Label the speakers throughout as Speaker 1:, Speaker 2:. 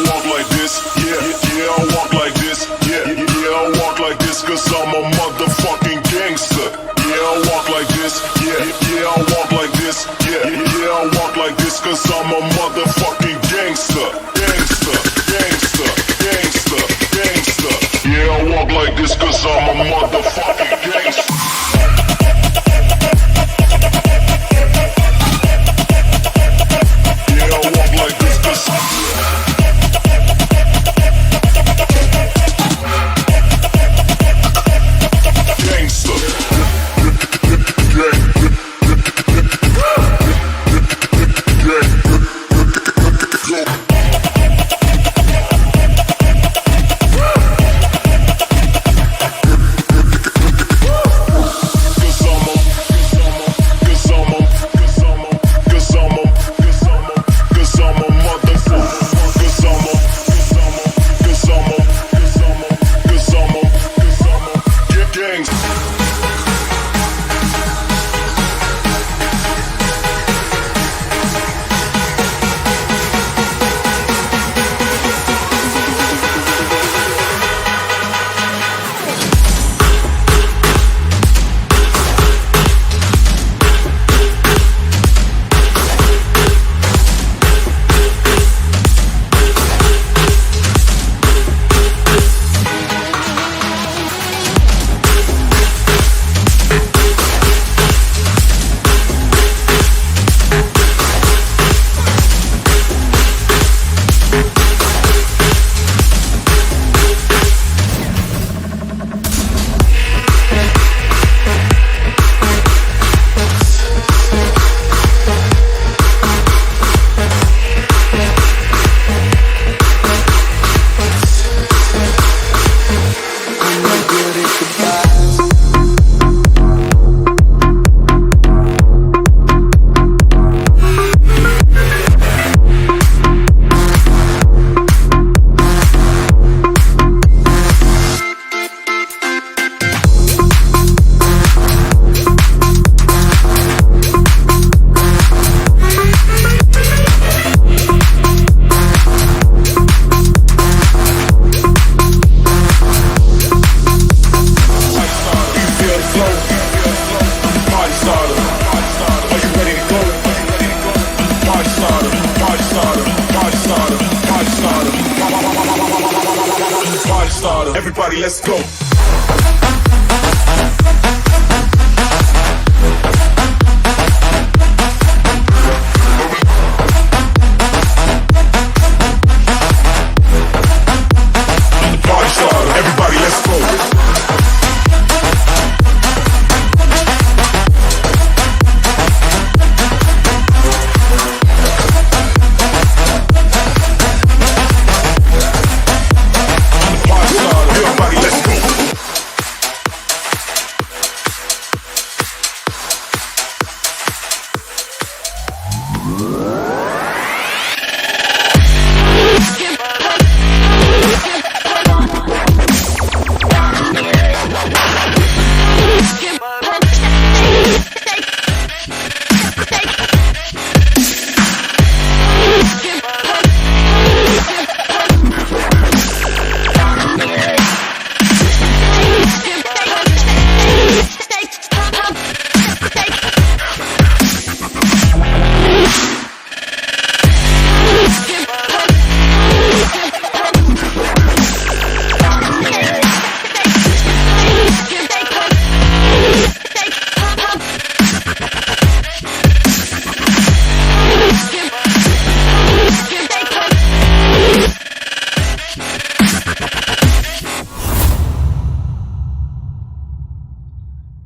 Speaker 1: walk like this, yeah, yeah, I walk like this, yeah, yeah, I walk like this, cause I'm a motherfucking gangster. Yeah, I walk like this, yeah, yeah, I walk like this, yeah, yeah, I walk like this, cause I'm a motherfucking gangster. Gangster, gangster, gangster, gangster. Yeah, I walk like this, cause I'm a motherfucking gangster. Everybody, let's go. Party starter. Everybody, let's go.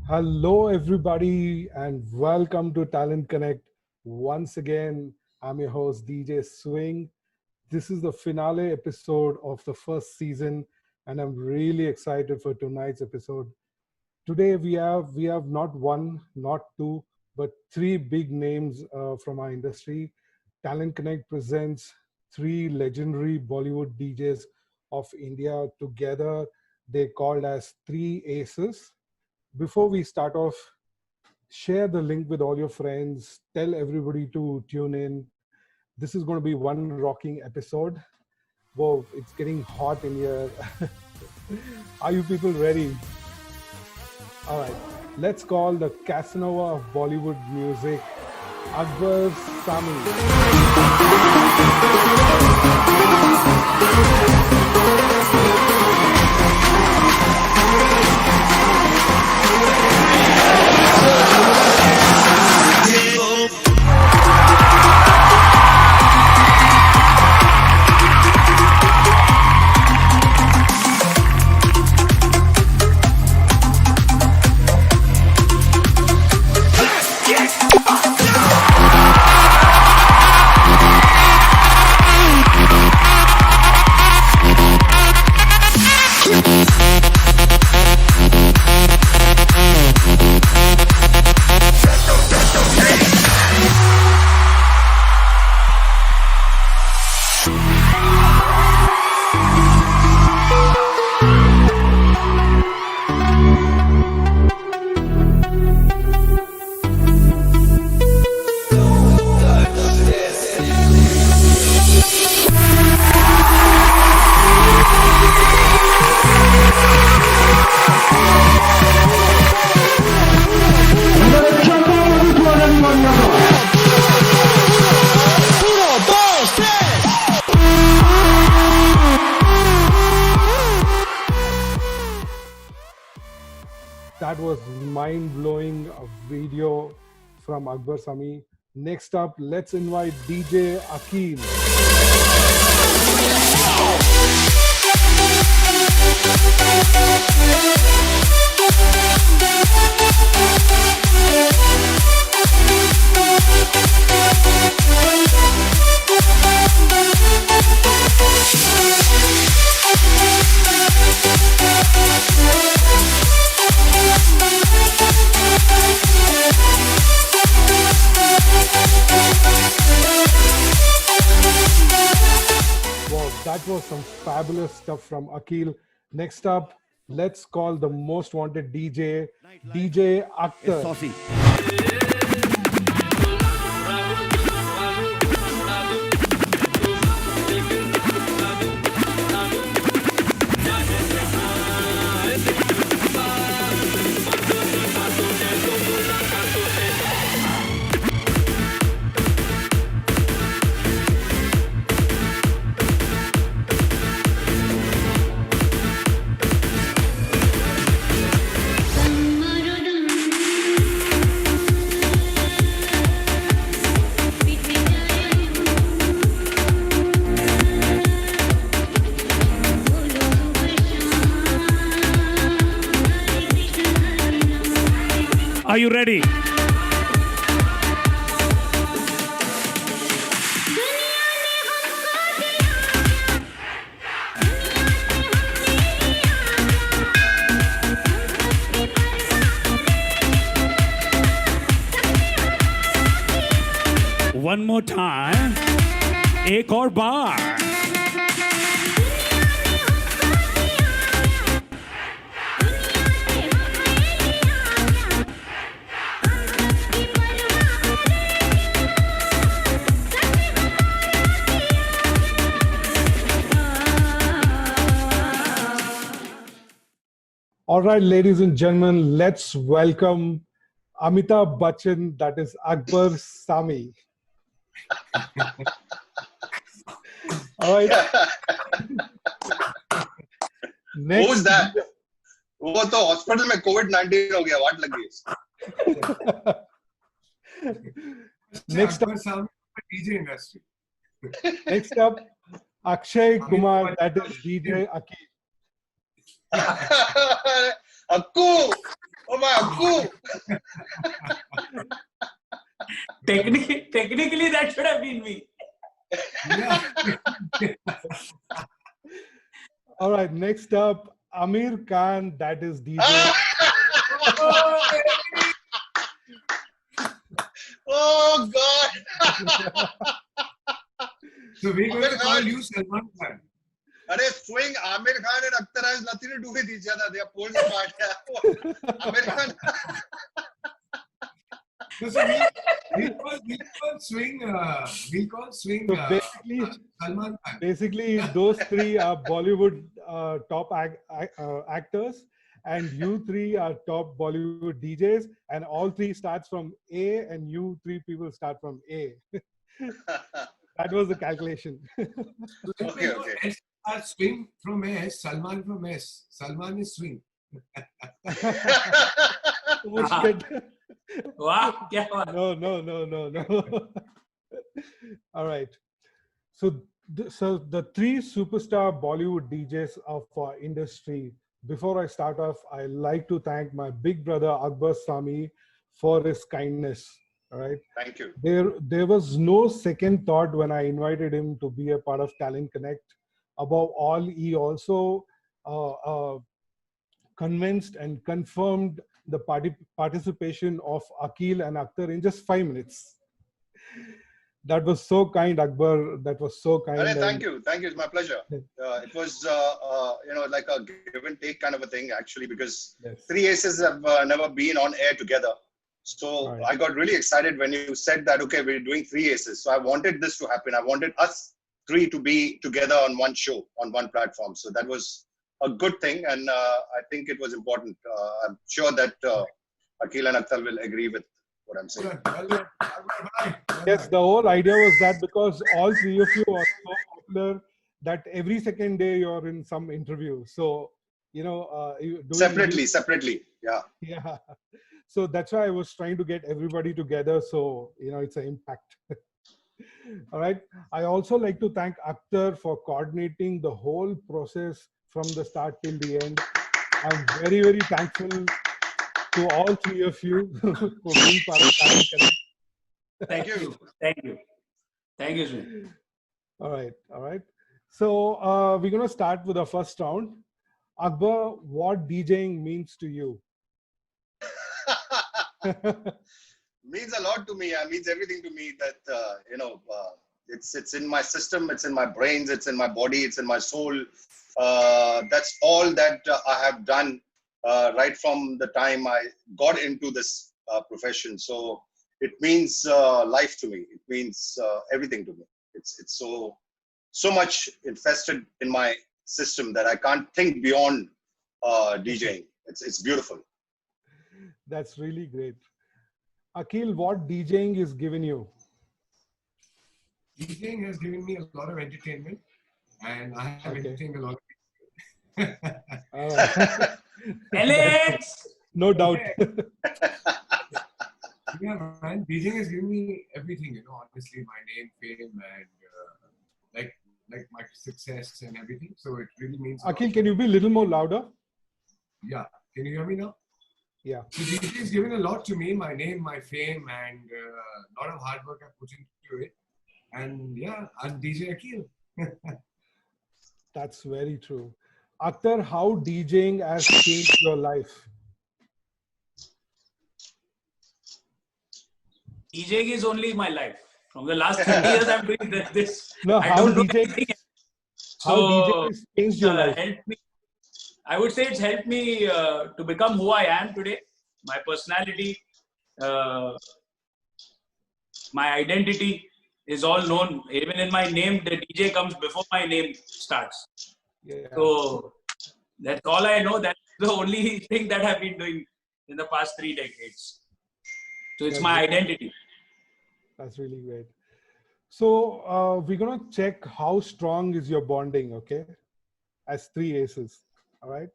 Speaker 2: Hello, everybody, and welcome to Talent Connect. Once again, I'm your host, DJ Swing. This is the finale episode of the first season, and I'm really excited for tonight's episode. Today, we have not one, not two, but three big names from our industry. Talent Connect presents three legendary Bollywood DJs of India together. They called as three Aces. Before we start off, share the link with all your friends. Tell everybody to tune in. This is going to be one rocking episode. Whoa, it's getting hot in here. Are you people ready? All right, let's call the Casanova of Bollywood music, Akbar Sami. That was mind-blowing video from Akbar Sami. Next up, let's invite DJ AQEEL. That was some fabulous stuff from AQEEL. Next up, let's call the most wanted DJ, DJ AKHTAR.
Speaker 3: Are you ready? One more time. एक और बार.
Speaker 2: All right, ladies and gentlemen, let's welcome Amitabh Bachchan, that is Akbar Sami. All right. Next.
Speaker 4: Who's that? वो तो hospital में COVID-19 हो गया, वाट लगी.
Speaker 2: Next up,
Speaker 5: DJ industry.
Speaker 2: Next up, Akshay Kumar, that is DJ AQEEL.
Speaker 4: Akku! Oh my Akku!
Speaker 6: Technically, that should have been me.
Speaker 2: All right, next up, Amir Khan, that is DJ.
Speaker 4: Oh God!
Speaker 5: So we're going to call you Salman Khan.
Speaker 4: Arey, swing Amir Khan and AKHTAR has nothing to do with each other. They are poles apart. Amir Khan.
Speaker 5: No, so we'll call swing
Speaker 2: So basically,
Speaker 5: Salman Khan.
Speaker 2: basically, those three are Bollywood top actors, and you three are top Bollywood DJs, and all three starts from A, and you three people start from A. That was the calculation.
Speaker 5: So then
Speaker 4: Okay,
Speaker 5: we'll go
Speaker 4: okay.
Speaker 5: S swing from S, Salman from S. Salman is swing.
Speaker 2: Oh, shit.
Speaker 3: वाह क्या बात
Speaker 2: No. All right. So, the three superstar Bollywood DJs of our industry. Before I start off, I like to thank my big brother Akbar SAMI for his kindness. All right.
Speaker 4: Thank you.
Speaker 2: There was no second thought when I invited him to be a part of Talent Connect. Above all, he also convinced and confirmed the participation of AQEEL and AKHTAR in just 5 minutes. That was so kind, Akbar. That was so kind.
Speaker 4: Well,
Speaker 2: and-
Speaker 4: thank you. It was my pleasure. It was, like a give and take kind of a thing, actually, because
Speaker 2: Yes.
Speaker 4: three aces have never been on air together. So
Speaker 2: Right.
Speaker 4: I got really excited when you said that, okay, we're doing three aces. So I wanted this to happen. I wanted us three to be together on one show, on one platform. So that was a good thing. And I think it was important. I'm sure that AQEEL and AKHTAR will agree with what I'm saying.
Speaker 5: Well done.
Speaker 2: Yes, the whole idea was that because all three of you are so popular that every second day you're in some interview. So,
Speaker 4: Separately. Yeah.
Speaker 2: Yeah. So that's why I was trying to get everybody together. So, it's an impact. All right. I also like to thank AKHTAR for coordinating the whole process from the start till the end. I'm very, very thankful to all three of you for being part of Talent Connect.
Speaker 3: thank you Swin.
Speaker 2: All right. So we're going to start with the first round. Akbar, what DJing means to you?
Speaker 4: Means a lot to me. It means everything to me. That it's in my system. It's in my brains. It's in my body. It's in my soul. That's all that I have done right from the time I got into this profession. So it means life to me. It means everything to me. It's so much infested in my system that I can't think beyond DJing. It's beautiful.
Speaker 2: That's really great. AQEEL, what DJing is given you?
Speaker 5: DJing has given me a lot of entertainment, and I have
Speaker 2: Okay.
Speaker 5: entertained a lot of
Speaker 2: All right.
Speaker 3: Alex
Speaker 2: No doubt.
Speaker 5: Yeah, man. DJing has given me everything, honestly, my name, fame, and like my success and everything. So it really means a lot.
Speaker 2: AQEEL, can you be a little more louder?
Speaker 5: Yeah. Can you hear me now?
Speaker 2: Yeah.
Speaker 5: So DJ has given a lot to me, my name, my fame, and a lot of hard work I've put into it. And yeah, I'm DJ AQEEL.
Speaker 2: That's very true. AKHTAR, how DJing has changed your life?
Speaker 3: DJing is only my life. From the last 30 years, I'm doing this.
Speaker 2: No,
Speaker 3: I
Speaker 2: how
Speaker 3: don't know
Speaker 2: DJing,
Speaker 3: anything.
Speaker 2: how DJing has changed your life?
Speaker 3: Helped me. I would say it's helped me to become who I am today. My personality, my identity is all known. Even in my name, the DJ comes before my name starts.
Speaker 2: Yeah.
Speaker 3: So that's all I know. That's the only thing that I've been doing in the past 3 decades. So it's my identity.
Speaker 2: That's really great. So we're going to check how strong is your bonding, okay? As three aces, all right?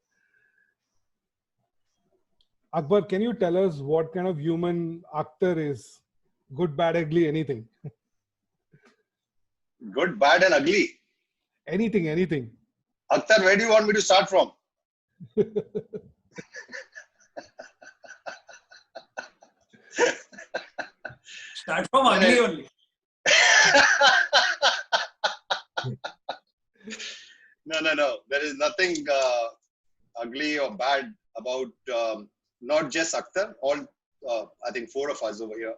Speaker 2: Akbar, can you tell us what kind of human AKHTAR is? Good, bad, ugly, anything.
Speaker 4: Good, bad, and ugly.
Speaker 2: Anything.
Speaker 4: AKHTAR, where do you want me to start from?
Speaker 3: Start from ugly only.
Speaker 4: No. There is nothing ugly or bad about not just AKHTAR. All I think 4 of us over here,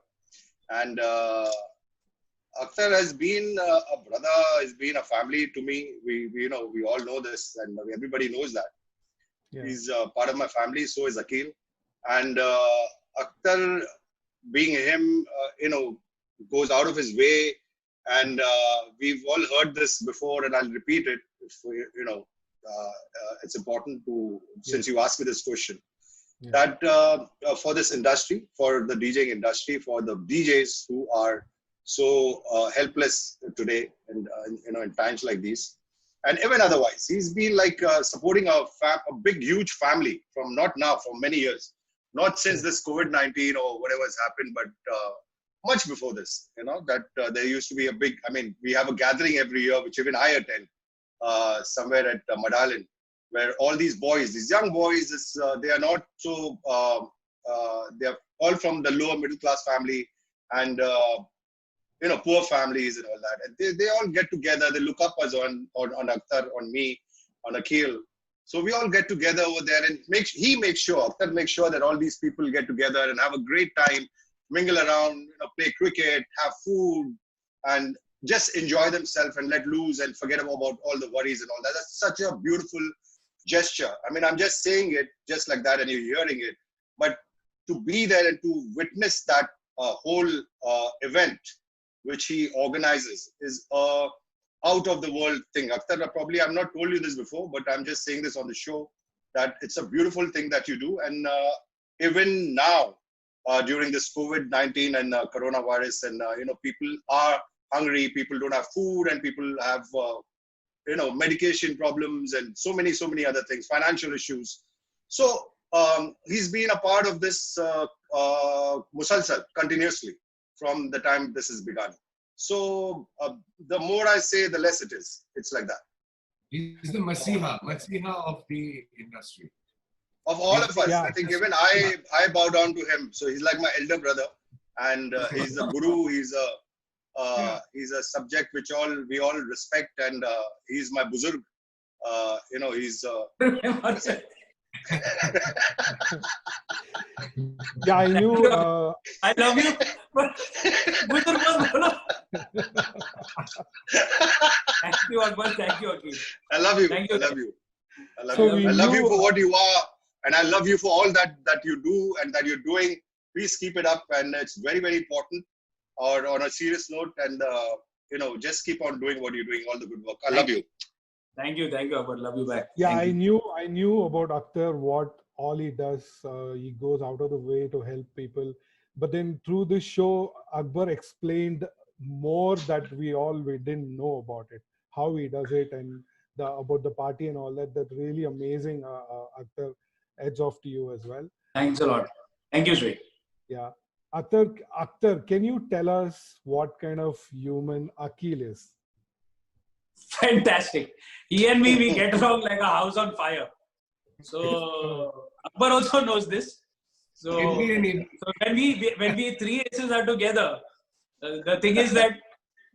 Speaker 4: and AKHTAR has been a brother, has been a family to me. We all know this, and everybody knows that.
Speaker 2: Yeah.
Speaker 4: He's part of my family. So is AQEEL, and AKHTAR being him, goes out of his way. And we've all heard this before, and I'll repeat it. If it's important to, since you asked me this question, that for this industry, for the DJing industry, for the DJs who are so helpless today, and in times like these, and even otherwise, he's been like supporting a big, huge family from not now, for many years, not since this COVID-19 or whatever has happened, but much before this. That there used to be a big. I mean, we have a gathering every year, which even I attend, somewhere at Madalin, where all these boys, these young boys, they are not so. They are all from the lower middle class family, and poor families and all that. And they all get together. They look up us on AKHTAR, on me, on AQEEL. So we all get together over there, and AKHTAR makes sure that all these people get together and have a great time, mingle around, play cricket, have food, and just enjoy themselves and let loose and forget about all the worries and all that. That's such a beautiful gesture. I mean, I'm just saying it just like that, and you're hearing it. But to be there and to witness that whole event which he organizes is a out of the world thing. AKHTAR, probably I've not told you this before, but I'm just saying this on the show, that it's a beautiful thing that you do. And even now, during this COVID-19 and coronavirus, and people are hungry, people don't have food, and people have medication problems, and so many other things, financial issues. So he's been a part of this musalsal continuously from the time this has begun. So the more I say, the less it is. It's like that.
Speaker 5: He's the Masiha of the industry.
Speaker 4: Of all of us,
Speaker 2: Yeah.
Speaker 4: I think even I bow down to him. So he's like my elder brother, and he's a guru. He's a subject which we all respect, and he's my buzurg. He's.
Speaker 2: Yeah, I knew.
Speaker 3: I love you. Thank you, Akbar. Thank you, Akeem.
Speaker 4: I love you.
Speaker 3: Thank you.
Speaker 4: I love you. I love
Speaker 2: So
Speaker 4: you.
Speaker 2: we
Speaker 4: I love you
Speaker 2: knew-
Speaker 4: for what you are, and I love you for all that you do and that you're doing. Please keep it up, and it's very, very important. Or on a serious note, and just keep on doing what you're doing. All the good work. I love you.
Speaker 3: Thank you, Akbar. Love you back.
Speaker 2: Yeah,
Speaker 3: Thank you.
Speaker 2: I knew about AKHTAR, what all he does. He goes out of the way to help people. But then through this show, Akbar explained more that we didn't know about it, how he does it, and about the party and all that. That's really amazing, AKHTAR. Heads off to you as well.
Speaker 3: Thanks a lot. Thank you, Sri.
Speaker 2: Yeah. AKHTAR, can you tell us what kind of human AQEEL is?
Speaker 3: Fantastic. He and me, we get along like a house on fire. So Akbar also knows this. So when we three aces are together, the thing is that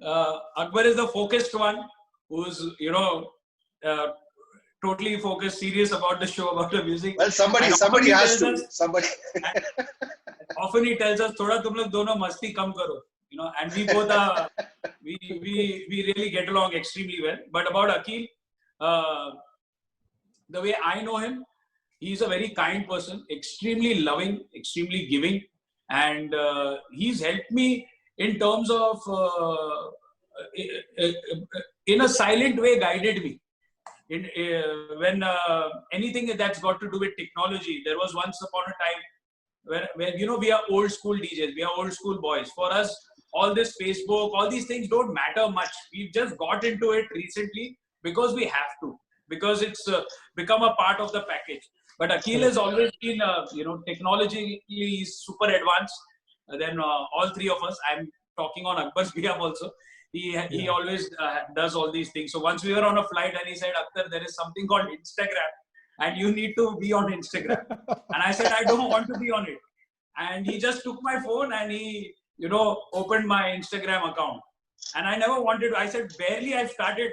Speaker 3: Akbar is the focused one, who's totally focused, serious about the show, about the music.
Speaker 4: Well, somebody has to. Somebody.
Speaker 3: Often he tells us, "Thoda tum log dono masti kam karo." And we both are, we really get along extremely well. But about AQEEL, the way I know him, he's a very kind person, extremely loving, extremely giving, and he's helped me in terms of, in a silent way, guided me. When anything that's got to do with technology, there was once upon a time where we are old school DJs, we are old school boys. For us, all this Facebook, all these things don't matter much. We've just got into it recently because we have to, because it's become a part of the package. But AQEEL has always been, technologically super advanced than all three of us. I'm talking on Akbar's behalf also. He always does all these things. So once we were on a flight and he said, "AKHTAR, there is something called Instagram and you need to be on Instagram." And I said, "I don't want to be on it." And he just took my phone and he, opened my Instagram account. And I never wanted to. I said, barely I've started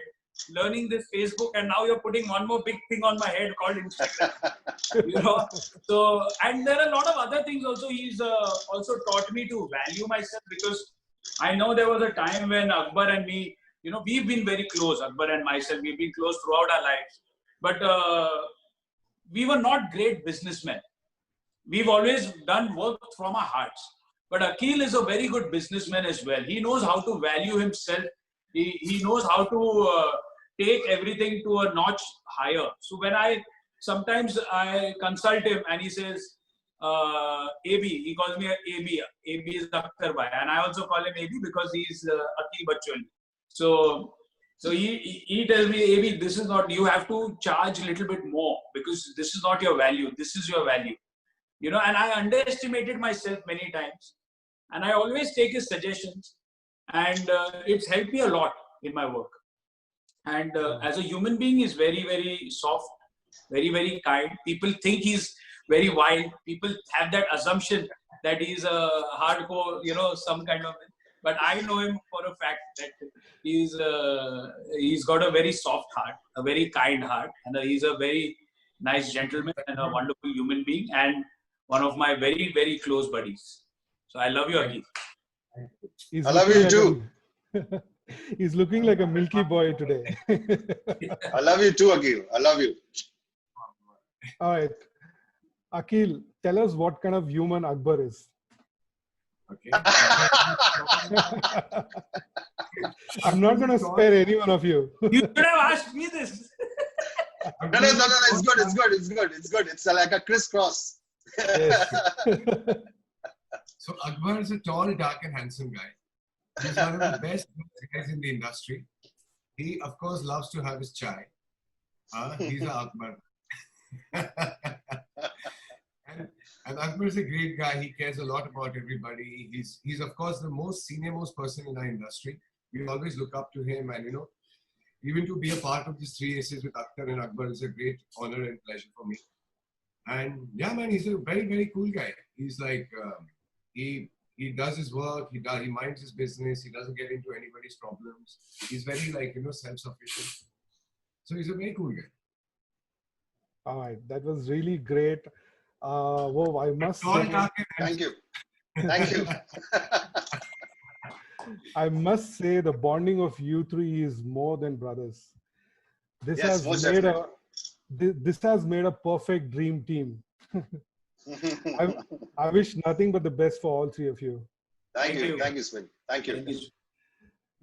Speaker 3: learning this Facebook, and now you're putting one more big thing on my head called Instagram. So, and there are a lot of other things also. He's also taught me to value myself, because I know there was a time when Akbar and me, we've been very close, Akbar and myself, we've been close throughout our lives. But we were not great businessmen. We've always done work from our hearts. But AQEEL is a very good businessman as well. He knows how to value himself. He knows how to take everything to a notch higher. So when sometimes I consult him and he says, AB, he calls me AB. AB is AKHTAR Bhai. And I also call him AB because he's AQEEL Bachwani. So he tells me, AB, this is not, you have to charge a little bit more because this is not your value. This is your value. You know, and I underestimated myself many times. And I always take his suggestions. And it's helped me a lot in my work. And as a human being, he's very, very soft, very, very kind. People think he's very wild. People have that assumption that he's a hardcore, you know, some kind of. But I know him for a fact that he's got a very soft heart, a very kind heart, and he's a very nice gentleman and a wonderful human being, and one of my very, very close buddies. So I love you, AQEEL.
Speaker 4: I love you too.
Speaker 2: He's looking like a milky boy today.
Speaker 4: I love you too, AQEEL. I love you.
Speaker 2: All right. AQEEL, tell us what kind of human Akbar is.
Speaker 5: Okay.
Speaker 2: I'm not going to spare any one of you.
Speaker 3: You should have asked me this.
Speaker 4: No, it's good. It's like a crisscross.
Speaker 2: Yes.
Speaker 5: So Akbar is a tall, dark and handsome guy. He's one of the best guys in the industry. He, of course, loves to have his chai. He's a Akbar. and Akbar is a great guy. He cares a lot about everybody. He's of course the most senior-most person in our industry. We always look up to him, and you know, even to be a part of this 3 Aces with AKHTAR and Akbar is a great honor and pleasure for me. And yeah, man, he's a very, very cool guy. He's like he does his work. He minds his business. He doesn't get into anybody's problems. He's very like, you know, self-sufficient. So he's a very cool guy.
Speaker 2: All right, that was really great. Whoa, I must say,
Speaker 4: Thank you. Thank you.
Speaker 2: I must say the bonding of you three is more than brothers. This
Speaker 4: Yes,
Speaker 2: this has made a perfect dream team. I wish nothing but the best for all three of you.
Speaker 4: Thank you, Swin. Thank you.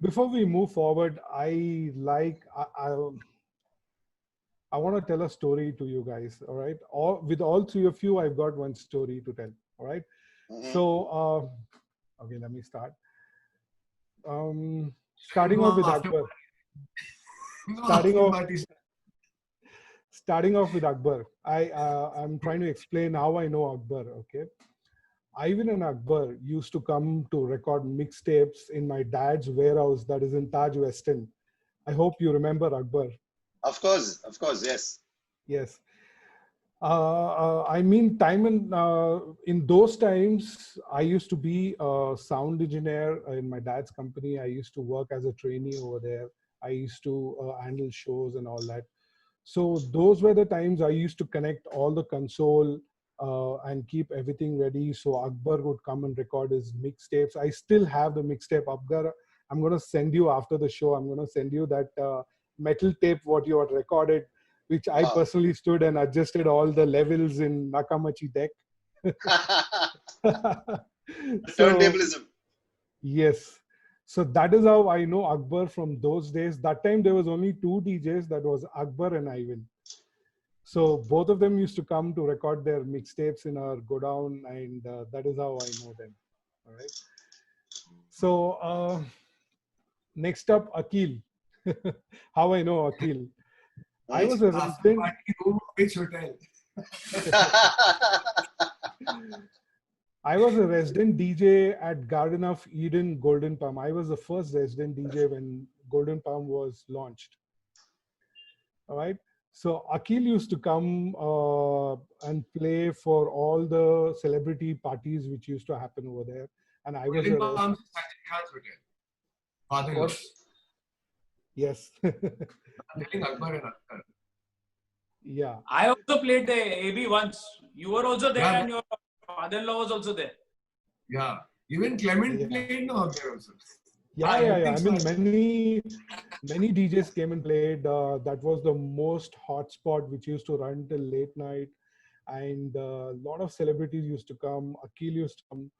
Speaker 2: Before we move forward, I want to tell a story to you guys. All right, with all three of you, I've got one story to tell. All right. So, okay, let me start. Starting off with Akbar. Starting off with Akbar. I'm trying to explain how I know Akbar. Okay. Ivan and Akbar used to come to record mixtapes in my dad's warehouse that is in Taj West End. I hope you remember Akbar.
Speaker 4: Of course, yes.
Speaker 2: Yes. I mean, in those times, I used to be a sound engineer in my dad's company. I used to work as a trainee over there. I used to handle shows and all that. So those were the times I used to connect all the console and keep everything ready. So Akbar would come and record his mixtapes. I still have the mixtape. Akbar, I'm going to send you after the show. I'm going to send you that metal tape, what you had recorded, which I personally stood and adjusted all the levels in Nakamachi deck.
Speaker 4: Turntablism.
Speaker 2: Yes. So that is how I know Akbar from those days. That time there was only 2 DJs, that was Akbar and Ivan. So both of them used to come to record their mixtapes in our godown, and that is how I know them. All right. So next up, AQEEL. How I know AQEEL. I was a resident.
Speaker 5: Which hotel?
Speaker 2: I was a resident DJ at Garden of Eden Golden Palm. I was the first resident DJ when Golden Palm was launched. All right. So AQEEL used to come and play for all the celebrity parties which used to happen over there. And I was Yes. Yeah.
Speaker 3: I also played the AB once. You were also there, and your father-in-law was also there.
Speaker 5: Yeah. Even Clement played there also.
Speaker 2: Yeah. I mean, many DJs came and played. That was the most hot spot which used to run till late night. And a lot of celebrities used to come. AQEEL used to come.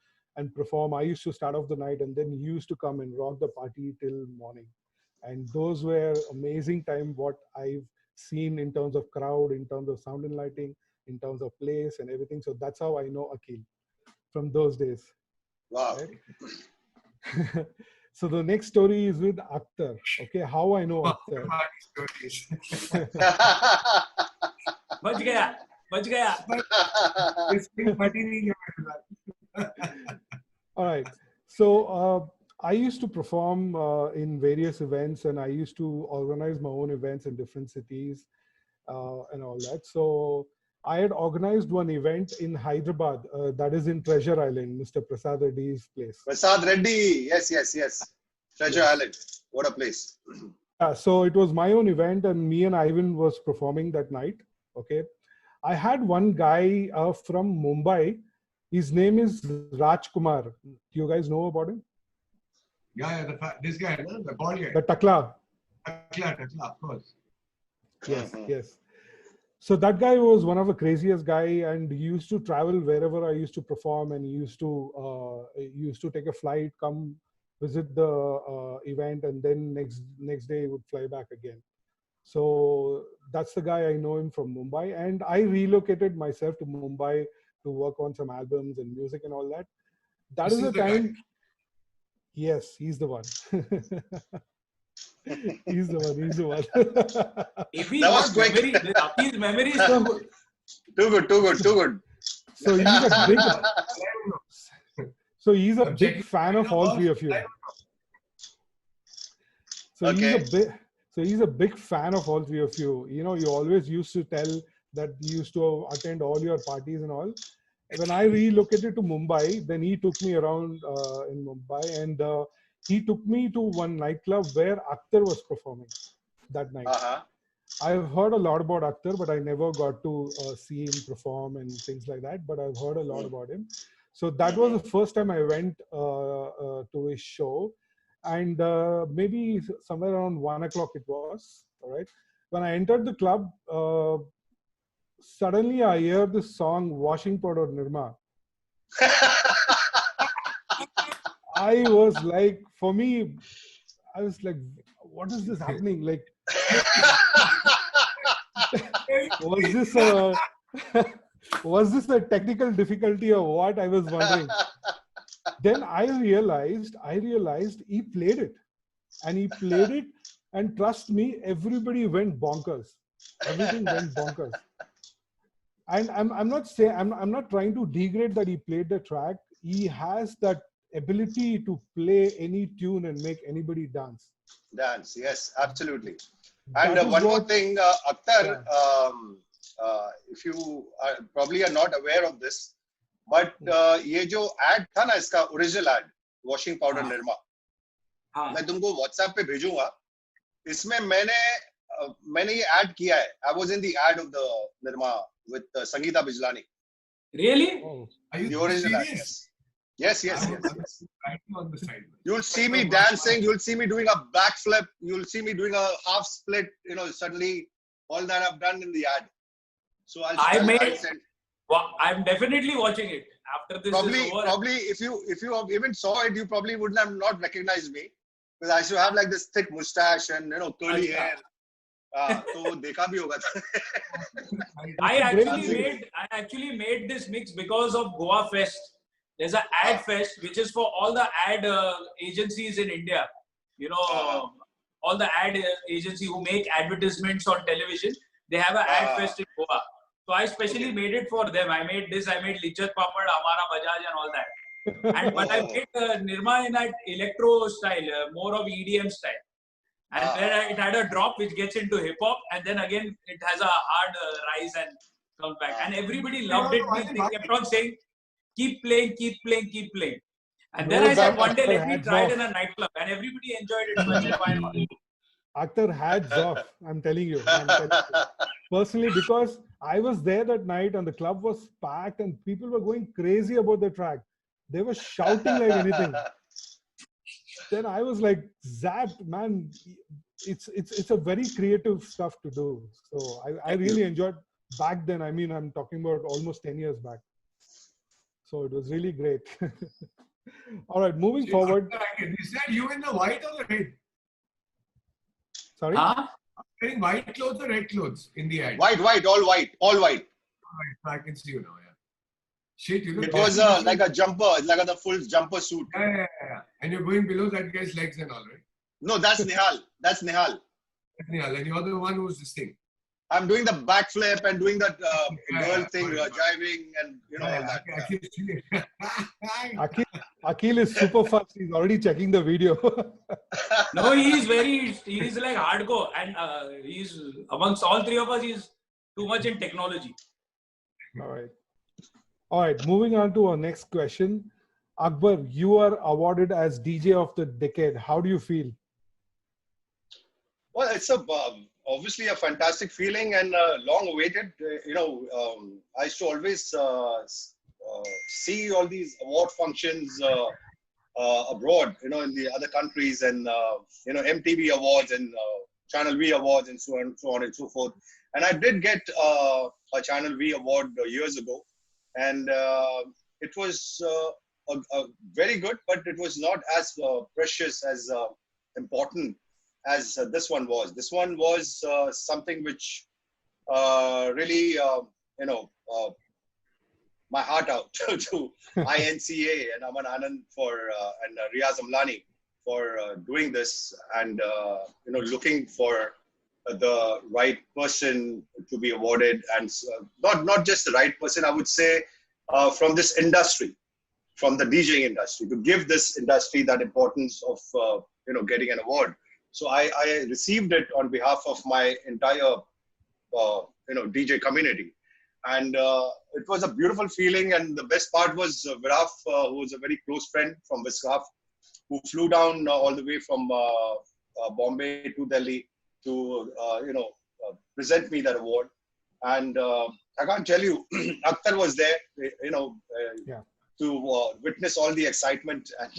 Speaker 2: and perform. I used to start off the night, and then he used to come and rock the party till morning. And those were amazing time, what I've seen in terms of crowd, in terms of sound and lighting, in terms of place and everything. So that's how I know AQEEL from those days.
Speaker 4: Wow.
Speaker 2: Right? So the next story is with AKHTAR. Okay, how I know AKHTAR.
Speaker 3: बच गया, बच गया.
Speaker 2: All right. So I used to perform in various events, and I used to organize my own events in different cities and all that. So I had organized one event in Hyderabad, that is in Treasure Island, Mr. Prasad Reddy's place.
Speaker 4: Prasad Reddy, yes. Treasure Island, what a place.
Speaker 2: Yeah, so it was my own event, and me and Ivan was performing that night. Okay, I had one guy from Mumbai. His name is Rajkumar. Do you guys know about him?
Speaker 5: Yeah, this guy, the bald guy.
Speaker 2: The Takla.
Speaker 5: Takla, of course.
Speaker 2: Yes. So that guy was one of the craziest guy, and he used to travel wherever I used to perform, and he used to take a flight, come visit the event, and then next day he would fly back again. So that's the guy. I know him from Mumbai, and I relocated myself to Mumbai to work on some albums and music and all that. That is the time. Guy. Yes, he's the one. He's the one.
Speaker 3: If he was quick. His memory is so good.
Speaker 4: Too good.
Speaker 2: So he's a big fan of all three of you. So he's a big fan of all three of you. You know, you always used to tell that you used to attend all your parties and all. When I relocated to Mumbai, then he took me around in Mumbai, and he took me to one nightclub where AKHTAR was performing that night. I've heard a lot about AKHTAR, but I never got to see him perform and things like that. But I've heard a lot about him. So that was the first time I went to his show. And maybe somewhere around 1 o'clock it was. All right. When I entered the club, suddenly I hear this song, Washing Powder Nirma. I was like, for me, I was like, what is this happening? Like, was this a technical difficulty or what? I was wondering. Then I realized he played it. And trust me, everybody went bonkers. Everything went bonkers. And I'm not trying to degrade that he played the track. He has that ability to play any tune and make anybody dance.
Speaker 4: Dance, yes, absolutely. And one more thing, AKHTAR, if you probably are not aware of this, but ये जो ad था ना, इसका original ad, Washing Powder Nirma, मैं तुमको WhatsApp पे भेजूंगा. इसमें मैंने ये ad किया है. I was in the ad of the Nirma with Sangeeta Bijlani.
Speaker 3: Really?
Speaker 2: Oh.
Speaker 5: Are you
Speaker 4: the original
Speaker 5: serious?
Speaker 4: Yes.
Speaker 5: On the side.
Speaker 4: You'll see me dancing. You'll see me doing a backflip. You'll see me doing a half split. You know, suddenly all that I've done in the ad. So
Speaker 3: I'm definitely watching it after this is over.
Speaker 4: Probably if you even saw it, you probably would have not recognized me, because I used to have like this thick mustache and curly hair. तो देखा भी होगा.
Speaker 3: I actually made this mix because of Goa Fest. There's an ad fest which is for all the ad agencies in India. You know, all the ad agencies who make advertisements on television. They have an ad fest in Goa. So I specially made it for them. I made Lichat Papad, Amara Bajaj and all that. But I made Nirma in that electro style, more of EDM style. And then it had a drop which gets into hip hop, and then again it has a hard rise and comes back. And everybody loved it. They kept on saying, keep playing. And then I said, one day let me try it in a nightclub, and everybody enjoyed it. So I said, why not?
Speaker 2: AKHTAR, hats off. I'm telling you. Personally, because I was there that night and the club was packed and people were going crazy about the track. They were shouting like anything. Then I was like, zapped, man. It's a very creative stuff to do. So I really enjoyed back then. I mean, I'm talking about almost 10 years back. So it was really great. All right, moving forward.
Speaker 5: Is that you in the white or the red?
Speaker 2: Sorry?
Speaker 3: Huh?
Speaker 5: Wearing white clothes or red clothes in the ad?
Speaker 4: White, all white.
Speaker 5: Right, I can see you now, yeah. Shit, you look
Speaker 4: It was like a jumper, like a full jumper suit.
Speaker 5: Yeah. And you're going below that guy's legs and all, right?
Speaker 4: No, that's Nihal. That's Nihal.
Speaker 5: Yeah, and you're the one who's this thing.
Speaker 4: I'm doing the backflip and doing that girl thing,
Speaker 5: sorry.
Speaker 4: driving and all that.
Speaker 5: I can see it.
Speaker 2: Akil is super fast. He's already checking the video.
Speaker 3: No, he's like hardcore, and he's amongst all three of us. He's too much in technology.
Speaker 2: All right. Moving on to our next question. Akbar, you are awarded as DJ of the Decade. How do you feel?
Speaker 4: Well, it's obviously a fantastic feeling and long awaited. I used to always see all these award functions abroad, in the other countries, and MTV awards and Channel V awards and so on and so forth. And I did get a Channel V award years ago, and it was very good, but it was not as precious, as important as this one was. This one was something which really, my heart out to INCA and Aman Anand and Riaz Amlani for doing this, and looking for the right person to be awarded, and not just the right person, I would say, from this industry, from the DJing industry, to give this industry that importance of getting an award. So I received it on behalf of my entire DJ community, and it was a beautiful feeling. And the best part was Viraf, who was a very close friend from Viscaf, who flew down all the way from Bombay to Delhi to present me that award. And I can't tell you, AKHTAR was there, to witness all the excitement, and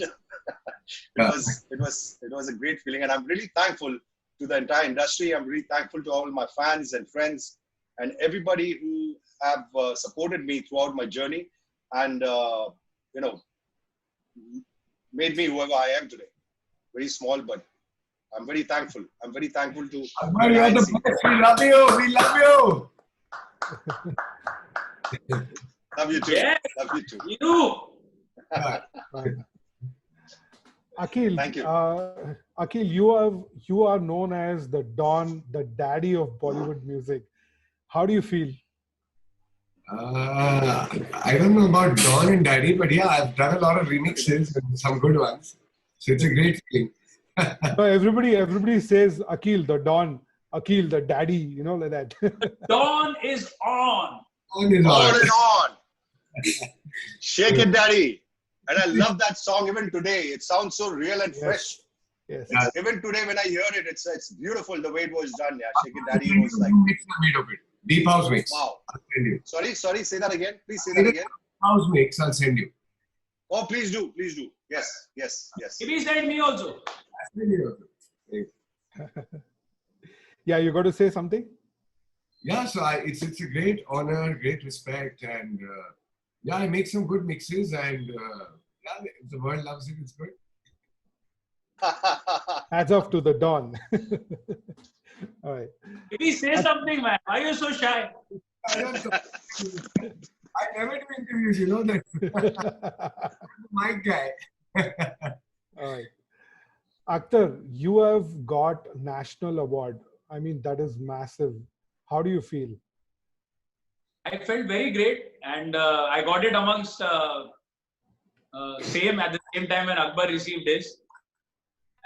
Speaker 4: it was a great feeling. And I'm really thankful to the entire industry. I'm really thankful to all my fans and friends and everybody who have supported me throughout my journey, and made me whoever I am today. Very small, but I'm very thankful. I'm very thankful to.
Speaker 5: Akbar, you're the best. We love you. We love you.
Speaker 4: Love you too.
Speaker 3: Yeah.
Speaker 4: Love you too.
Speaker 3: You.
Speaker 2: Akil,
Speaker 4: Thank you.
Speaker 2: Akil, you are known as the Don, the daddy of Bollywood music. How do you feel?
Speaker 5: I don't know about Don and Daddy, but yeah, I've done a lot of remixes and some good ones. So it's a great feeling.
Speaker 2: So everybody says Akil, the Don, Akil, the daddy, like that.
Speaker 3: Dawn is on.
Speaker 5: On is
Speaker 4: On
Speaker 5: on.
Speaker 4: and on. Shake it, daddy. And I love that song even today. It sounds so real and fresh.
Speaker 2: Yes.
Speaker 4: Even today when I hear it, it's beautiful the way it was done. Yeah, Shake It Daddy was like,
Speaker 5: Mix I made of it. Deep house mix.
Speaker 4: wow.
Speaker 5: I'll send you.
Speaker 4: Sorry, say that again. Please say that again.
Speaker 5: House mix, I'll send you.
Speaker 4: Oh, please do. Yes.
Speaker 3: Maybe send me also.
Speaker 5: I'll send you.
Speaker 2: Yeah, you got to say something?
Speaker 5: Yeah, so it's a great honor, great respect, and I make some good mixes, and if the world loves it, it's good.
Speaker 2: Hats off to the Don. All right.
Speaker 3: Maybe say something, man. Why are you so shy?
Speaker 5: I never do interviews, you know that. I'm my guy.
Speaker 2: All right. AKHTAR, you have got national award. I mean, that is massive. How do you feel?
Speaker 3: I felt very great, and I got it amongst same at the same time when Akbar received his.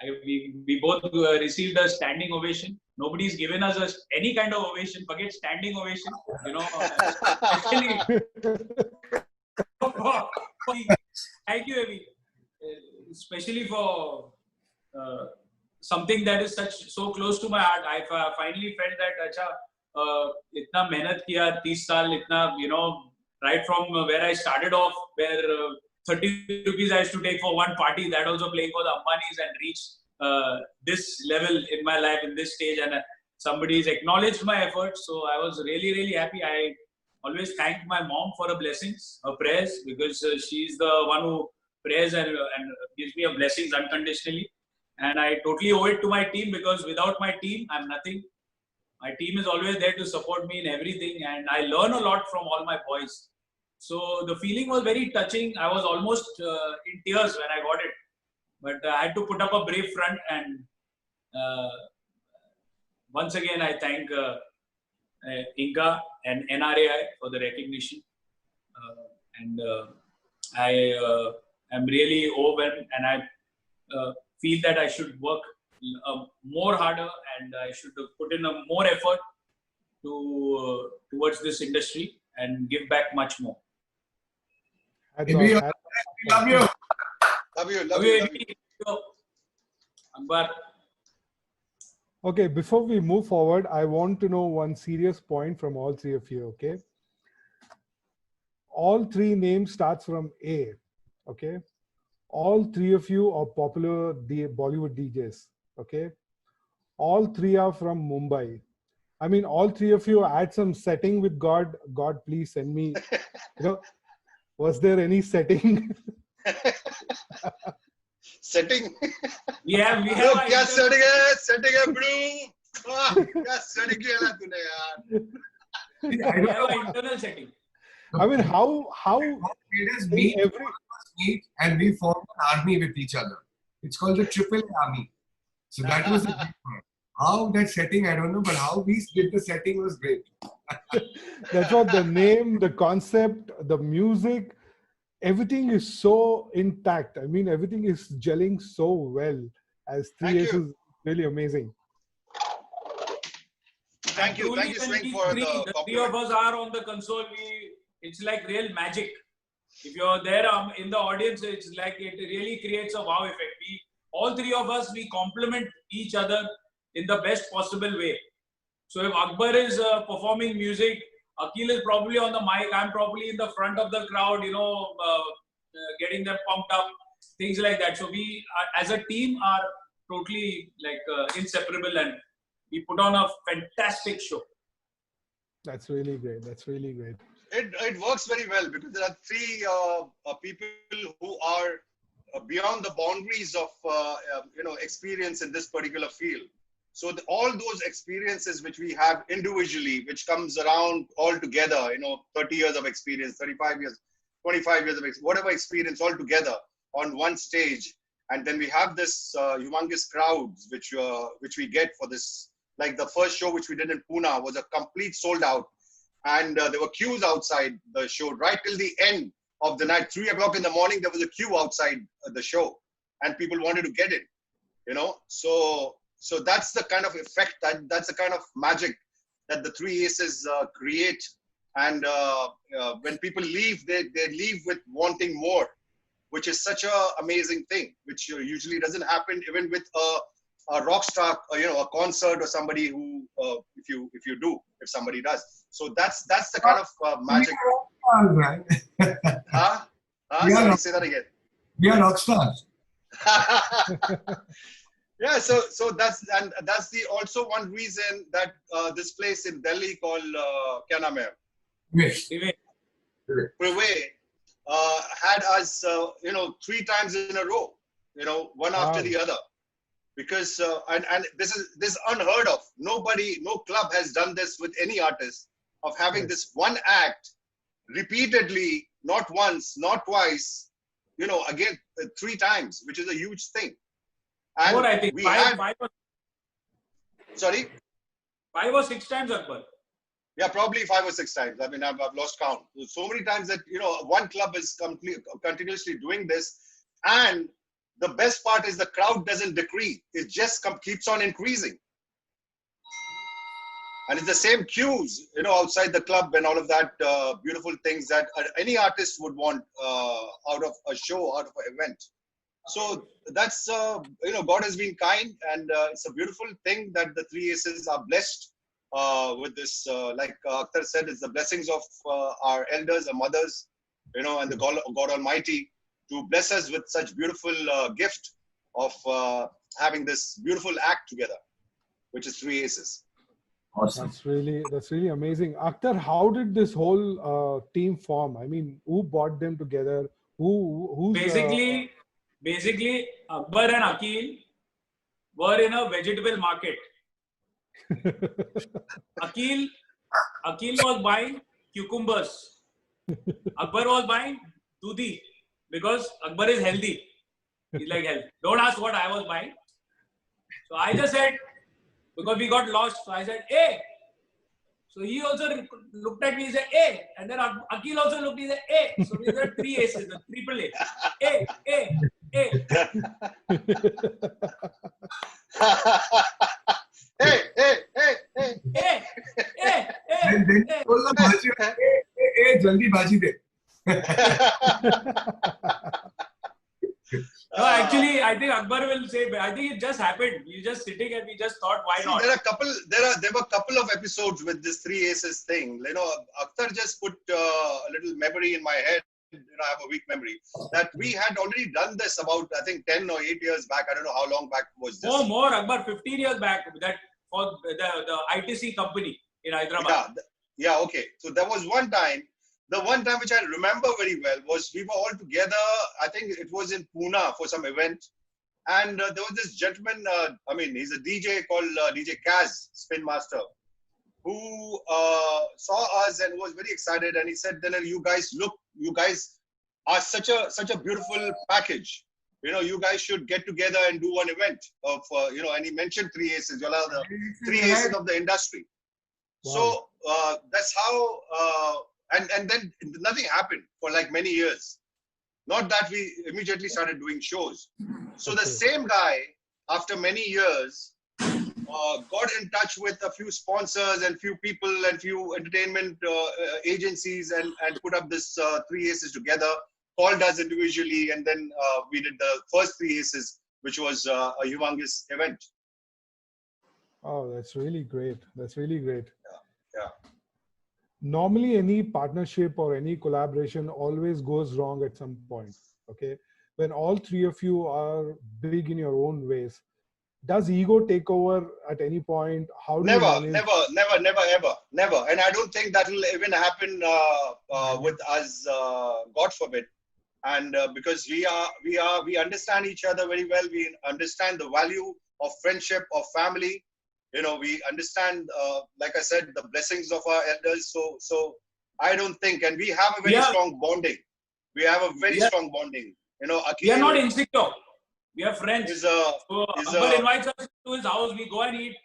Speaker 3: We both received a standing ovation. Nobody's given us any kind of ovation. Forget standing ovation. Especially. Thank you, Avi. Especially for something that is so close to my heart. I finally felt that, itna mehnat kiya, 30 saal, itna, right from where I started off, where 30 rupees I used to take for one party, that also playing for the Ambanis, and reached this level in my life, in this stage, and somebody's acknowledged my efforts. So I was really, really happy. I always thank my mom for her blessings, her prayers, because she's the one who prayers and gives me a blessings unconditionally. And I totally owe it to my team, because without my team, I'm nothing. My team is always there to support me in everything, and I learn a lot from all my boys. So the feeling was very touching. I was almost in tears when I got it, but I had to put up a brave front. And once again, I thank Inca and NRAI for the recognition. I am really overwhelmed, and I feel that I should work more harder, and I should put in a more effort to towards this industry and give back much more.
Speaker 2: Hats
Speaker 5: We
Speaker 2: off, hats
Speaker 5: love you.
Speaker 4: Love you, love you, love you.
Speaker 3: Akbar.
Speaker 2: Okay, before we move forward, I want to know one serious point from all three of you, okay? All three names starts from A, okay? All three of you are popular Bollywood DJs, okay? All three are from Mumbai. I mean, all three of you had some setting with God. God, please send me, was there any setting?
Speaker 4: Setting.
Speaker 3: We have
Speaker 4: Look, क्या setting है bro. क्या setting किया ना तूने यार.
Speaker 3: we have an internal setting.
Speaker 2: I mean, how
Speaker 5: Made us
Speaker 2: in
Speaker 5: meet,
Speaker 2: every
Speaker 5: and we formed an army with each other. It's called the Triple Army. So that was the big part. How that setting, I don't know, but how we did the setting was great.
Speaker 2: that's what the name, the concept, the music, everything is so intact. I mean, everything is gelling so well. As
Speaker 4: Thank
Speaker 2: three
Speaker 4: you.
Speaker 2: is really amazing.
Speaker 4: Thank you,
Speaker 3: Truly,
Speaker 4: Swing,
Speaker 3: when we
Speaker 4: for
Speaker 3: three,
Speaker 4: the
Speaker 3: three of
Speaker 4: compliment.
Speaker 3: us are on the console, it's like real magic. If you're there in the audience, it's like it really creates a wow effect. All three of us, we complement each other in the best possible way. So if Akbar is performing music, AQEEL is probably on the mic, I'm probably in the front of the crowd, getting them pumped up, things like that. So we, as a team, are totally like inseparable, and we put on a fantastic show.
Speaker 2: That's really great. That's really great.
Speaker 4: It works very well because there are three people who are beyond the boundaries of experience in this particular field. So all those experiences which we have individually, which comes around all together, 30 years of experience, 35 years, 25 years of experience, whatever experience all together on one stage, and then we have this humongous crowds which we get for this. Like the first show which we did in Pune was a complete sold out. And there were queues outside the show right till the end of the night. 3 o'clock in the morning, there was a queue outside the show, and people wanted to get it. So that's the kind of effect, that's the kind of magic that the three aces create. And when people leave, they leave with wanting more, which is such an amazing thing, which usually doesn't happen even with a rock star, a concert or somebody who, if somebody does. So that's the kind of magic.
Speaker 5: Right?
Speaker 4: Sorry, say that again.
Speaker 5: We are rock stars.
Speaker 4: Yeah, so that's the also one reason that this place in Delhi called kya naam hai?
Speaker 5: Yes.
Speaker 4: Privé had us 3 times in a row, one after the other, because and this is unheard of. No club has done this with any artist, of having this one act repeatedly, not once, not twice, again 3 times, which is a huge thing. And
Speaker 3: More, I think
Speaker 4: we
Speaker 3: five
Speaker 4: sorry,
Speaker 3: 5 or 6 times, Akbar.
Speaker 4: yeah, probably 5 or 6 times. I mean, I've lost count. So many times that one club is continuously doing this, and the best part is the crowd doesn't decrease; it just keeps on increasing. And it's the same queues, outside the club and all of that beautiful things that any artist would want out of a show, out of an event. So that's, God has been kind, and it's a beautiful thing that the three aces are blessed with this. Like AKHTAR said, it's the blessings of our elders, our mothers, and the God Almighty to bless us with such beautiful gift of having this beautiful act together, which is three aces.
Speaker 5: Awesome.
Speaker 2: That's really amazing. AKHTAR, how did this whole team form? I mean, who brought them together? Who's
Speaker 3: Basically, Akbar and AQEEL were in a vegetable market. AQEEL was buying cucumbers. Akbar was buying dudi because Akbar is healthy. He's like health. Don't ask what I was buying. So I just said, because we got lost, so I said, hey. So he also looked at me and said, hey. And then AQEEL also looked, he said, hey. So we got 3 aces, the triple A. A, A, A.
Speaker 4: Hey, hey, hey, hey.
Speaker 3: Hey, hey, hey,
Speaker 5: And then
Speaker 3: hey.
Speaker 5: told the bhaji, hey, jaldi bhaji de.
Speaker 3: No, actually, I think Akbar will say, I think it just happened. We just sitting and we just thought, why not?
Speaker 4: There were a couple of episodes with this 3 aces thing. You know, AKHTAR just put a little memory in my head. You know, I have a weak memory that we had already done this about, I think, 10 or 8 years back. I don't know how long back was this.
Speaker 3: More, Akbar, 15 years back, that for the ITC company in Hyderabad.
Speaker 4: Yeah, okay. So there was one time, the one time which I remember very well was we were all together. I think it was in Pune for some event. And there was this gentleman, I mean, he's a DJ called DJ Kaz, Spin Master, who saw us and was very excited. And he said, you guys are such a beautiful package. You know, you guys should get together and do one event of, you know, and he mentioned 3 aces. You're the 3 aces of the industry. Wow. So that's how, and then nothing happened for like many years. Not that we immediately started doing shows. So the same guy, after many years, got in touch with a few sponsors and few people and few entertainment agencies and put up this 3 aces together, called us individually, and then we did the first 3 aces, which was a humongous event.
Speaker 2: Oh, that's really great. That's really great.
Speaker 4: Yeah.
Speaker 2: Normally, any partnership or any collaboration always goes wrong at some point. Okay, when all 3 of you are big in your own ways, does ego take over at any point? How do you manage?
Speaker 4: Never. And I don't think that will even happen with us, God forbid. And because we understand each other very well. We understand the value of friendship, of family. You know, we understand, like I said, the blessings of our elders. So I don't think, and we have a very strong bonding. We have a very strong bonding. You know,
Speaker 3: we are not insecure. We are friends.
Speaker 4: Akbar
Speaker 3: invites us to his house. We go and eat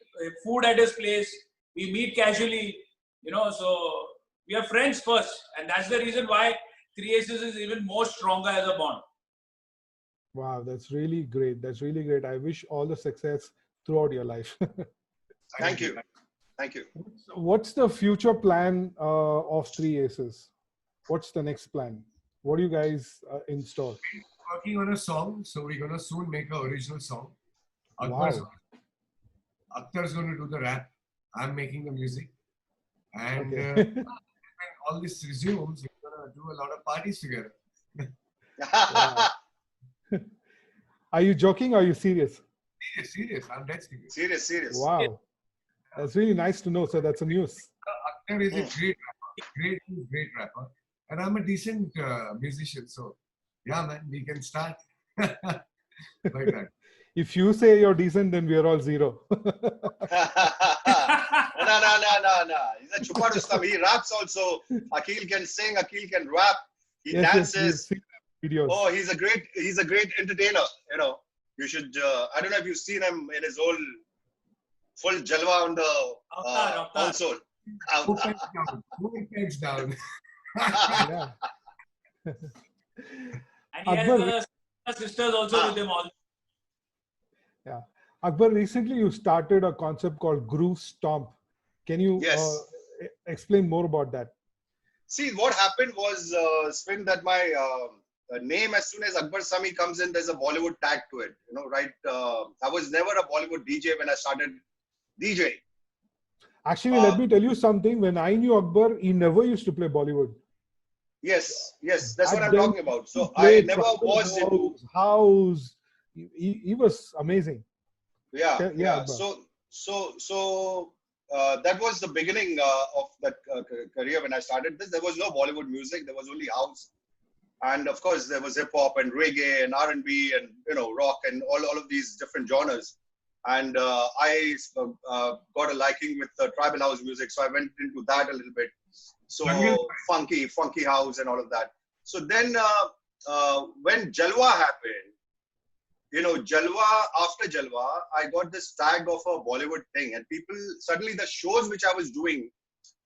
Speaker 3: food at his place. We meet casually. You know, so we are friends first, and that's the reason why 3 aces is even more stronger as a bond.
Speaker 2: Wow, that's really great. That's really great. I wish all the success throughout your life.
Speaker 4: Thank you.
Speaker 2: What's the future plan of 3 aces? What's the next plan? What do you guys in store?
Speaker 5: We're working on a song, so we're gonna soon make an original song.
Speaker 2: Wow.
Speaker 5: AKHTAR's going to do the rap. I'm making the music, and when all this resumes, we're gonna do a lot of parties together.
Speaker 2: Are you joking or are you serious?
Speaker 5: Serious. I'm dead serious.
Speaker 4: Serious.
Speaker 2: Wow. That's really nice to know. So that's a news.
Speaker 5: AKHTAR is a great rapper. And I'm a decent musician. So, yeah, man, we can start like that.
Speaker 2: If you say you're decent, then we're all zero.
Speaker 4: No. He's a chupa rustam. He raps also. AQEEL can sing. AQEEL can rap. He dances.
Speaker 2: Yes, videos.
Speaker 4: Oh, he's a great entertainer. You know, you should. I don't know if you've seen him in his whole full jalwa on the console.
Speaker 5: Put pens down.
Speaker 2: Yeah.
Speaker 3: And he has sisters also with him all.
Speaker 2: Yeah. Akbar, recently you started a concept called Groove Stomp. Can you explain more about that?
Speaker 4: See, what happened was, Spin, that my name, as soon as Akbar Sami comes in, there's a Bollywood tag to it. You know, right? I was never a Bollywood DJ when I started DJing.
Speaker 2: Actually, let me tell you something. When I knew Akbar, he never used to play Bollywood.
Speaker 4: Yes, that's what I'm talking about. So I never was into
Speaker 2: house. He was amazing.
Speaker 4: Yeah. So that was the beginning of that career when I started this. There was no Bollywood music. There was only house. And of course, there was hip hop and reggae and R&B and rock and all of these different genres. And I got a liking with tribal house music, so I went into that a little bit. So funky house and all of that. So then when Jalwa happened, Jalwa, after Jalwa, I got this tag of a Bollywood thing, and people, suddenly the shows which I was doing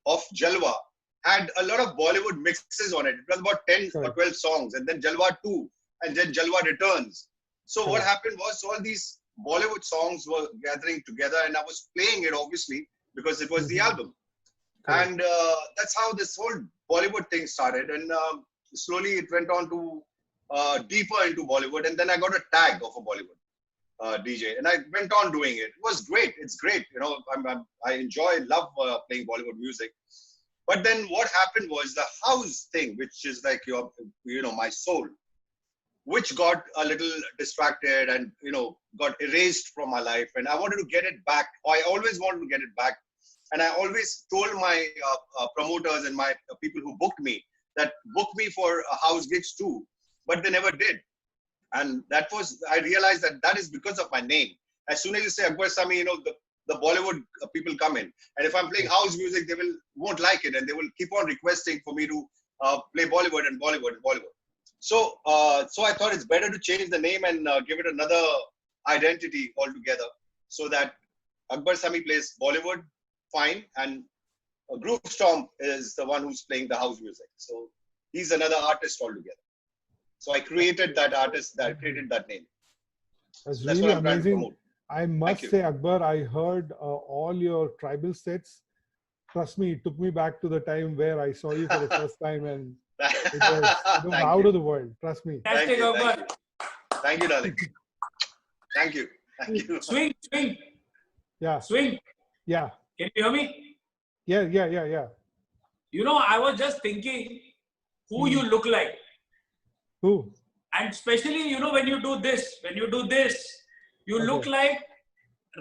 Speaker 4: of Jalwa had a lot of Bollywood mixes on it. It was about 10 or 12 songs, and then Jalwa 2, and then Jalwa Returns. So what happened was all these Bollywood songs were gathering together, and I was playing it, obviously, because it was the album. And that's how this whole Bollywood thing started. And slowly it went on to deeper into Bollywood. And then I got a tag of a Bollywood DJ. And I went on doing it. It was great. It's great. I enjoy, love playing Bollywood music. But then what happened was the house thing, which is like my soul, which got a little distracted and, got erased from my life. And I wanted to get it back. I always wanted to get it back. And I always told my promoters and my people who booked me that book me for house gigs too, but they never did. And I realized that is because of my name. As soon as you say Akbar Sami, the Bollywood people come in. And if I'm playing house music, they won't like it. And they will keep on requesting for me to play Bollywood and Bollywood and Bollywood. So I thought it's better to change the name and give it another identity altogether, so that Akbar Sami plays Bollywood, fine, and Groove Storm is the one who's playing the house music. So he's another artist altogether. So I created created that name.
Speaker 2: That's
Speaker 4: So that's
Speaker 2: really
Speaker 4: what I'm trying to
Speaker 2: amazing.
Speaker 4: promote.
Speaker 2: I must say, Akbar, I heard all your tribal sets. Trust me, it took me back to the time where I saw you for the first time, and it was out of the world. Trust me.
Speaker 4: Thank you, darling. Thank you.
Speaker 3: Swing.
Speaker 2: Yeah.
Speaker 3: Swing.
Speaker 2: Yeah.
Speaker 3: Can you hear me?
Speaker 2: Yeah.
Speaker 3: I was just thinking who you look like.
Speaker 2: Who?
Speaker 3: And especially, when you do this, you look like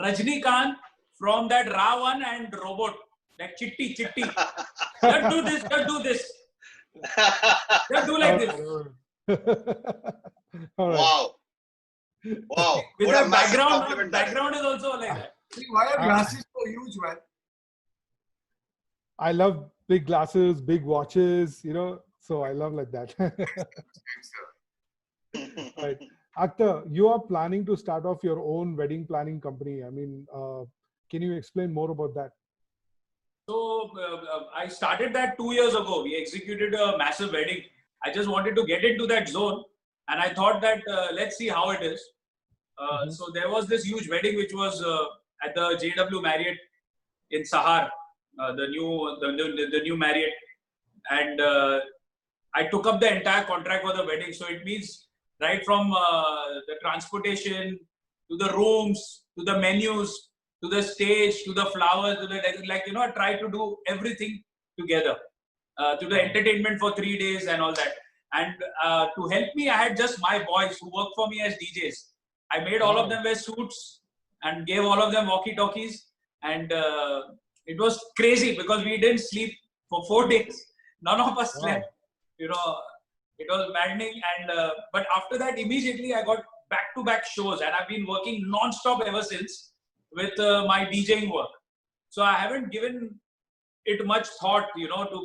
Speaker 3: Rajnikant from that Ravan and Robot, that Chitti. Just do this. Just do like this.
Speaker 2: All right.
Speaker 4: Wow.
Speaker 3: With
Speaker 4: What a
Speaker 3: the
Speaker 4: massive compliment that is.
Speaker 3: background is also like that.
Speaker 5: Why are glasses so huge, man?
Speaker 2: I love big glasses, big watches, so I love like that.
Speaker 5: Thanks, sir.
Speaker 2: Right. AKHTAR, you are planning to start off your own wedding planning company. I mean, can you explain more about that?
Speaker 3: So I started that 2 years ago. We executed a massive wedding. I just wanted to get into that zone, and I thought that let's see how it is. So there was this huge wedding which was at the JW Marriott in Sahar, the new Marriott, and I took up the entire contract for the wedding. So it means right from the transportation to the rooms to the menus to the stage to the flowers to the I tried to do everything together, to the entertainment for 3 days and all that. And to help me, I had just my boys who work for me as DJs. I made all of them wear suits and gave all of them walkie-talkies, and it was crazy because we didn't sleep for 4 days. None of us slept. It was maddening. And but after that, immediately I got back-to-back shows, and I've been working non-stop ever since with my DJing work. So I haven't given it much thought,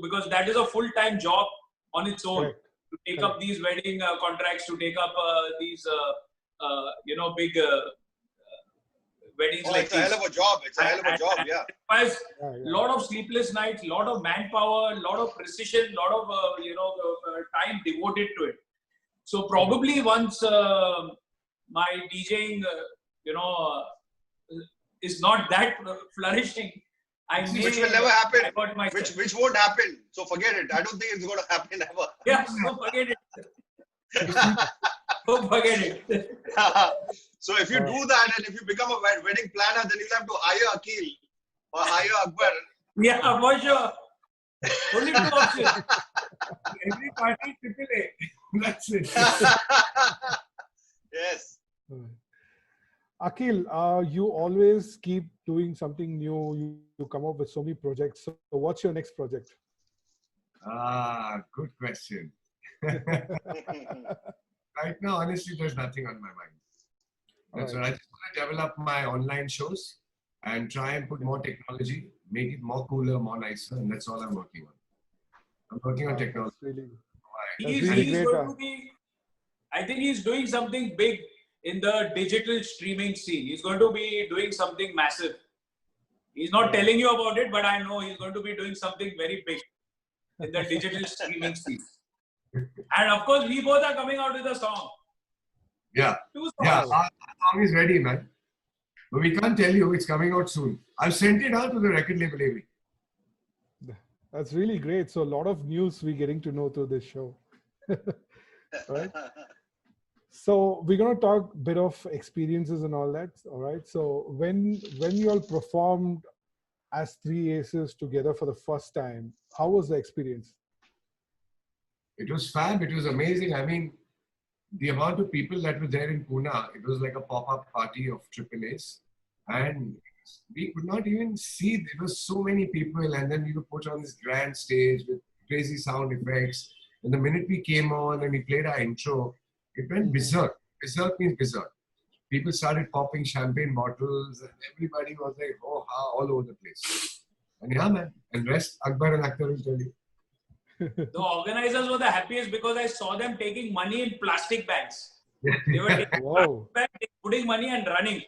Speaker 3: because that is a full-time job on its own. Correct. To take up these wedding contracts, to take up these big weddings.
Speaker 4: It's a hell of a job. It's a hell of a job, yeah.
Speaker 3: It requires a lot of sleepless nights, a lot of manpower, a lot of precision, a lot of time devoted to it. So probably once my DJing, is not that flourishing,
Speaker 4: which will never happen. Which won't happen. So forget it. I don't think it's going to happen ever.
Speaker 3: Yeah, so forget it. So forget it.
Speaker 4: So if you do that, and if you become a wedding planner, then you'll have to hire AQEEL or hire Akbar.
Speaker 3: Yeah, for sure. Only 2 options. Every party AAA. That's it.
Speaker 4: Yes.
Speaker 2: AQEEL, you always keep doing something new. You come up with so many projects. So what's your next project?
Speaker 5: Good question. Right now, honestly, there's nothing on my mind. That's
Speaker 2: All
Speaker 5: what I just want to develop my online shows and try and put more technology, make it more cooler, more nicer, and that's all I'm working on. I'm working on technology.
Speaker 2: That's really
Speaker 3: He's
Speaker 2: great.
Speaker 3: going to be, I think he's doing something big in the digital streaming scene. He's going to be doing something massive. He's not telling you about it, but I know he's going to be doing something very big in the digital streaming scene. And of course, we both are coming out with a song.
Speaker 5: Yeah.
Speaker 3: 2 songs.
Speaker 5: Yeah, our song is ready, man. But we can't tell you, it's coming out soon. I've sent it out to the record label, Amy.
Speaker 2: That's really great. So a lot of news we're getting to know through this show. Right? So we're going to talk a bit of experiences and all that. All right. So when you all performed as three aces together for the first time, how was the experience?
Speaker 5: It was fab. It was amazing. I mean, the amount of people that were there in Pune, it was like a pop-up party of Triple A's. And we could not even see, there were so many people, and then we were put on this grand stage with crazy sound effects. And the minute we came on and we played our intro, it went berserk. Berserk means berserk. People started popping champagne bottles, and everybody was like, oh, all over the place. And yeah, man. And rest, Akbar and AKHTAR will tell you.
Speaker 3: The organizers were the happiest because I saw them taking money in plastic bags. They were taking
Speaker 2: Wow.
Speaker 3: plastic bags, putting money and running.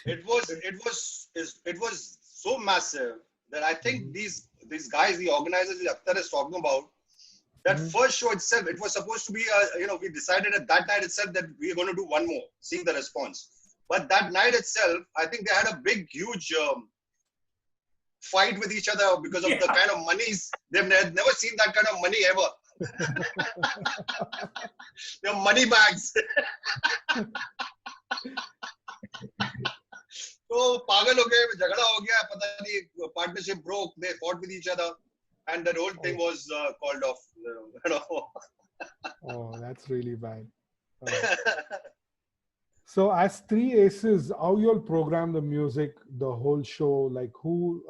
Speaker 4: It was so massive that I think these guys, the organizers that AKHTAR is talking about, that first show itself, it was supposed to be we decided at that night itself that we are going to do one more, seeing the response. But that night itself, I think they had a big, huge fight with each other because of the kind of monies. They've never seen that kind of money ever. Their money bags. So pagal ho gaye, jhagda ho gaya, pata nahi, partnership broke, they fought with each other, and the whole thing was called off.
Speaker 2: Oh, that's really bad. So as three aces, how you all program the music, the whole show, like who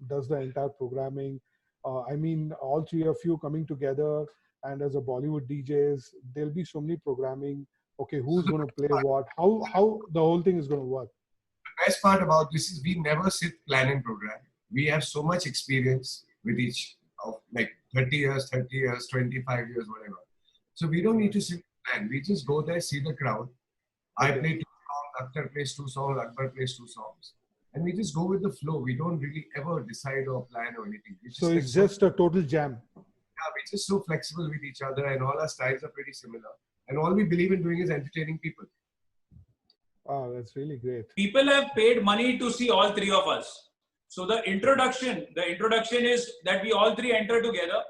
Speaker 2: does the entire programming? I mean, all three of you coming together and as a Bollywood DJs, there'll be so many programming. Okay, who's going to play what? How the whole thing is going to work?
Speaker 5: The best part about this is we never sit, plan and program. We have so much experience with each of like 30 years, 25 years, whatever. So we don't need to sit and plan. We just go there, see the crowd. I play 2 songs, AKHTAR plays 2 songs, Akbar plays 2 songs. And we just go with the flow. We don't really ever decide or plan or anything.
Speaker 2: So it's just a total jam.
Speaker 5: Yeah, we're just so flexible with each other and all our styles are pretty similar. And all we believe in doing is entertaining people.
Speaker 2: Wow, that's really great.
Speaker 3: People have paid money to see all three of us. So the introduction is that we all three enter together.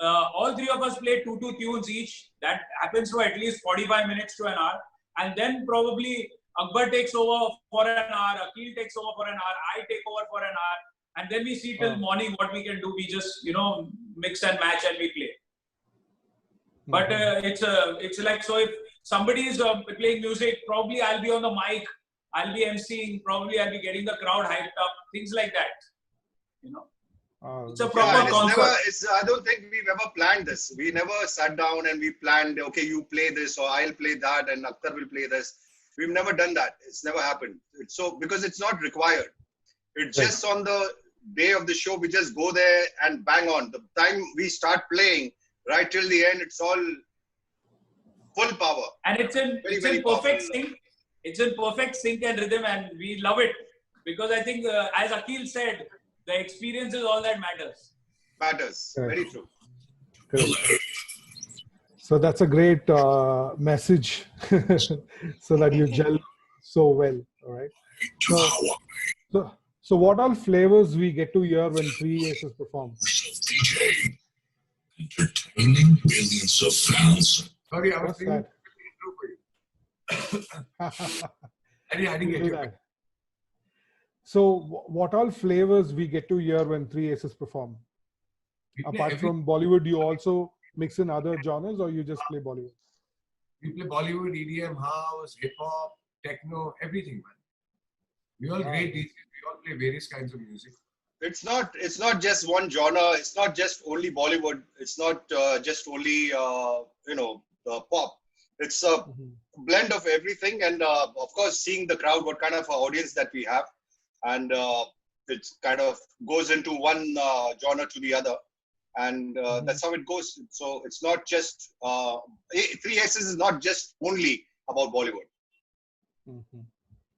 Speaker 3: All three of us play 2 tunes each. That happens for at least 45 minutes to an hour. And then probably Akbar takes over for an hour, AQEEL takes over for an hour, I take over for an hour. And then we see till morning what we can do. We just, mix and match and we play. But it's like, so if somebody is playing music, probably I'll be on the mic, I'll be emceeing, probably I'll be getting the crowd hyped up, things like that. It's a proper concert.
Speaker 4: I don't think we've ever planned this. We never sat down and we planned, okay, you play this or I'll play that and AKHTAR will play this. We've never done that. It's never happened. Because it's not required. It's just on the day of the show, we just go there and bang on. The time we start playing, right till the end, it's all full power.
Speaker 3: And it's in perfect sync. It's in perfect sync and rhythm, and we love it. Because I think, as AQEEL said, the experience is all that matters.
Speaker 4: Matters. Very true.
Speaker 2: Correct. So that's a great message so that you gel so well. All right. So what all flavors we get to hear when three aces perform?
Speaker 1: DJ, entertaining millions of fans.
Speaker 5: Sorry, I was
Speaker 2: What's
Speaker 5: thinking. I didn't get you.
Speaker 2: That. So what all flavors we get to hear when three aces perform? Apart from Bollywood, you also mix in other genres, or you just play Bollywood?
Speaker 5: We play Bollywood, EDM, house, hip hop, techno, everything, man. We all great DJs. We all play various kinds of music.
Speaker 4: it's not just one genre. It's not just only Bollywood. It's not just only pop. It's a blend of everything, and of course, seeing the crowd, what kind of audience that we have, and it kind of goes into one genre to the other, and that's how it goes. So it's not just Three Aces is not just only about Bollywood.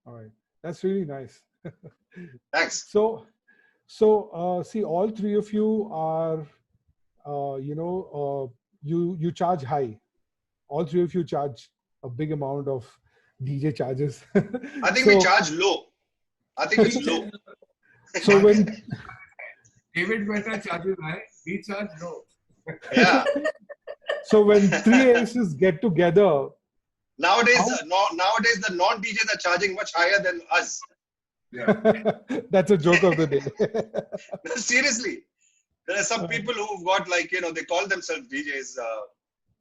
Speaker 2: All right, that's really nice.
Speaker 4: Thanks.
Speaker 2: So see, all three of you are, you charge high. All three of you charge a big amount of DJ charges.
Speaker 4: I think we charge low. I think it's low.
Speaker 2: So when
Speaker 5: David Guetta charges high, we charge low.
Speaker 4: Yeah.
Speaker 2: So when Three Aces get together,
Speaker 4: Nowadays the non-DJs are charging much higher than us.
Speaker 5: Yeah.
Speaker 2: that's a joke of the day.
Speaker 4: Seriously, there are some people who've got they call themselves DJs,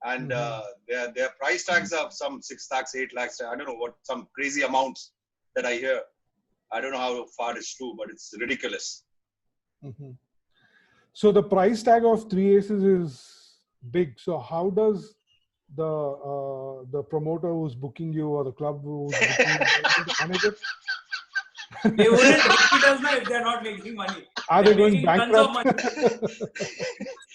Speaker 4: and their price tags are some 6 lakhs, 8 lakhs. I don't know what, some crazy amounts that I hear. I don't know how far it's true, but it's ridiculous.
Speaker 2: So the price tag of Three Aces is big. So how does the promoter who's booking you or the club who's booking you manage it?
Speaker 3: They wouldn't make it if they're not making money.
Speaker 2: Are they going bankrupt?
Speaker 5: I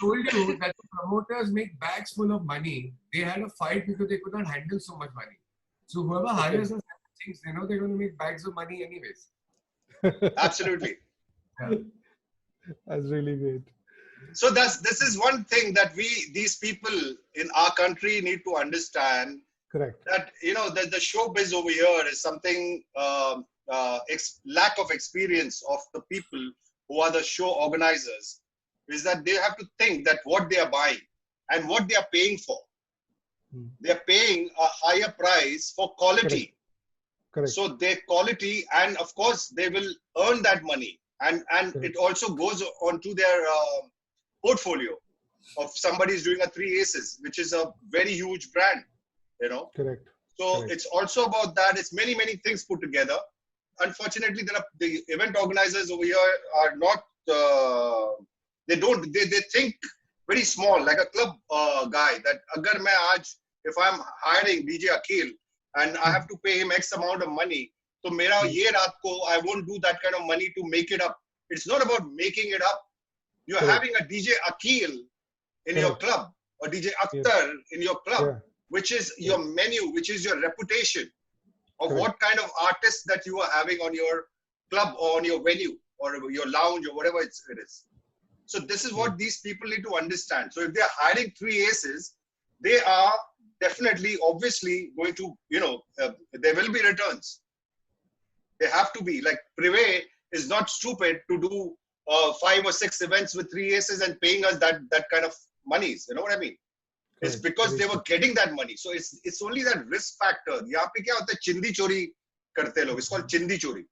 Speaker 5: told you that the promoters make bags full of money. They had a fight because they could not handle so much money. So whoever hires us thinks they're going to make bags of money anyways.
Speaker 4: Absolutely.
Speaker 5: Yeah.
Speaker 2: That's really great.
Speaker 4: So this is one thing that these people in our country need to understand.
Speaker 2: Correct.
Speaker 4: That that the showbiz over here is something lack of experience of the people who are the show organizers, is that they have to think that what they are buying and what they are paying for. They are paying a higher price for quality.
Speaker 2: Correct.
Speaker 4: So their quality, and of course they will earn that money, and it also goes onto their portfolio of somebody is doing a Three Aces, which is a very huge brand,
Speaker 2: Correct.
Speaker 4: So
Speaker 2: Correct.
Speaker 4: it's also about that. It's many things put together. Unfortunately, the event organizers over here are not. They think very small, like a club guy. That agar main aaj, if I'm hiring DJ AQEEL and I have to pay him X amount of money, so mera ye raat ko, I won't do that kind of money to make it up. It's not about making it up. You're having a DJ AQEEL in your club, or DJ AKHTAR in your club, which is your menu, which is your reputation of what kind of artists that you are having on your club or on your venue or your lounge or whatever it is. So this is what these people need to understand. So if they're hiring Three Aces, they are definitely, obviously going to, there will be returns. They have to be. Like Prive is not stupid to do 5 or 6 events with Three Aces and paying us that kind of monies. You know what I mean? It's because they were getting that money. So it's only that risk factor. यहाँ पे क्या होता है, चिंदी चोरी करते लोग. It's called चिंदी चोरी.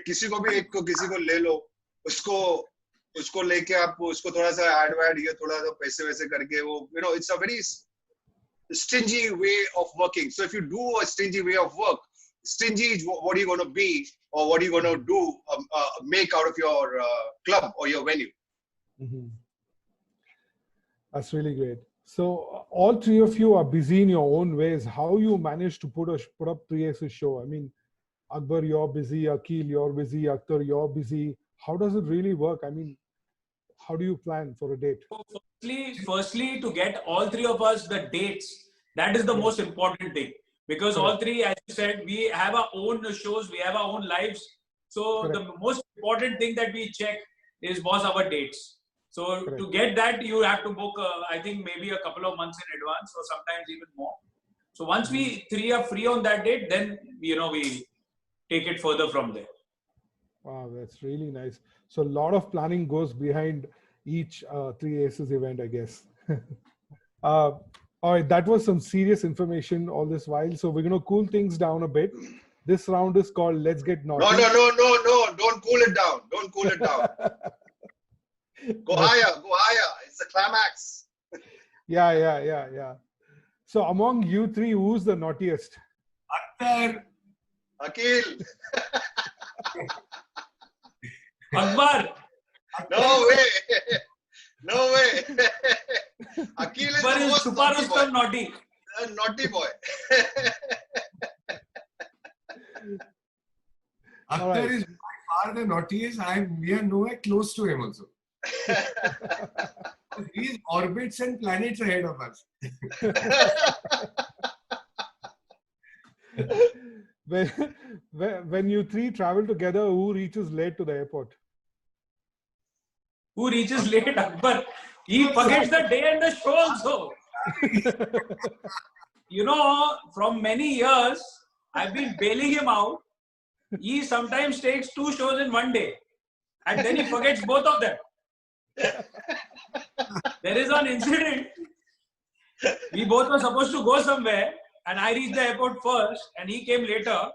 Speaker 4: किसी को ले लो, उसको लेके आप उसको थोड़ा सा एड ये थोड़ा सा पैसे वैसे करके वो, it's a very stingy way of working. So if you do a stingy way of work, stingy is what are you going to be, or what are you going to do, make out of your club or your venue.
Speaker 2: That's really great. So all three of you are busy in your own ways. How you manage to put up Three Aces show? I mean, Akbar, you're busy. AQEEL, you're busy. AKHTAR, you're busy. How does it really work? I mean, how do you plan for a date?
Speaker 3: Firstly, to get all three of us the dates, that is the most important thing. Because all three, as you said, we have our own shows, we have our own lives. So the most important thing that we check was our dates. So to get that, you have to book, I think maybe a couple of months in advance, or sometimes even more. So once we three are free on that date, then we take it further from there.
Speaker 2: Wow, that's really nice. So a lot of planning goes behind each Three Aces event, I guess. All right, that was some serious information all this while. So we're going to cool things down a bit. This round is called Let's Get Naughty.
Speaker 4: No. Don't cool it down. Don't cool it down. Go higher. It's the climax.
Speaker 2: Yeah. So among you three, who's the naughtiest?
Speaker 5: AKHTAR.
Speaker 4: AQEEL.
Speaker 3: Akbar.
Speaker 4: No way. No way. AQEEL is
Speaker 3: Akbar
Speaker 4: the
Speaker 3: is
Speaker 4: most
Speaker 3: Chupa
Speaker 4: naughty boy.
Speaker 3: Rustam naughty.
Speaker 4: A naughty boy.
Speaker 2: All
Speaker 5: AKHTAR
Speaker 2: right.
Speaker 5: is by far the naughtiest. We are nowhere close to him also. He's orbits and planets ahead of us.
Speaker 2: When you three travel together, who reaches late to the airport?
Speaker 3: Who reaches late? Akbar. He forgets the day and the show also. You know, from many years, I've been bailing him out. He sometimes takes 2 shows in one day. And then he forgets both of them. There is an incident. We both were supposed to go somewhere. And I reached the airport first. And he came later.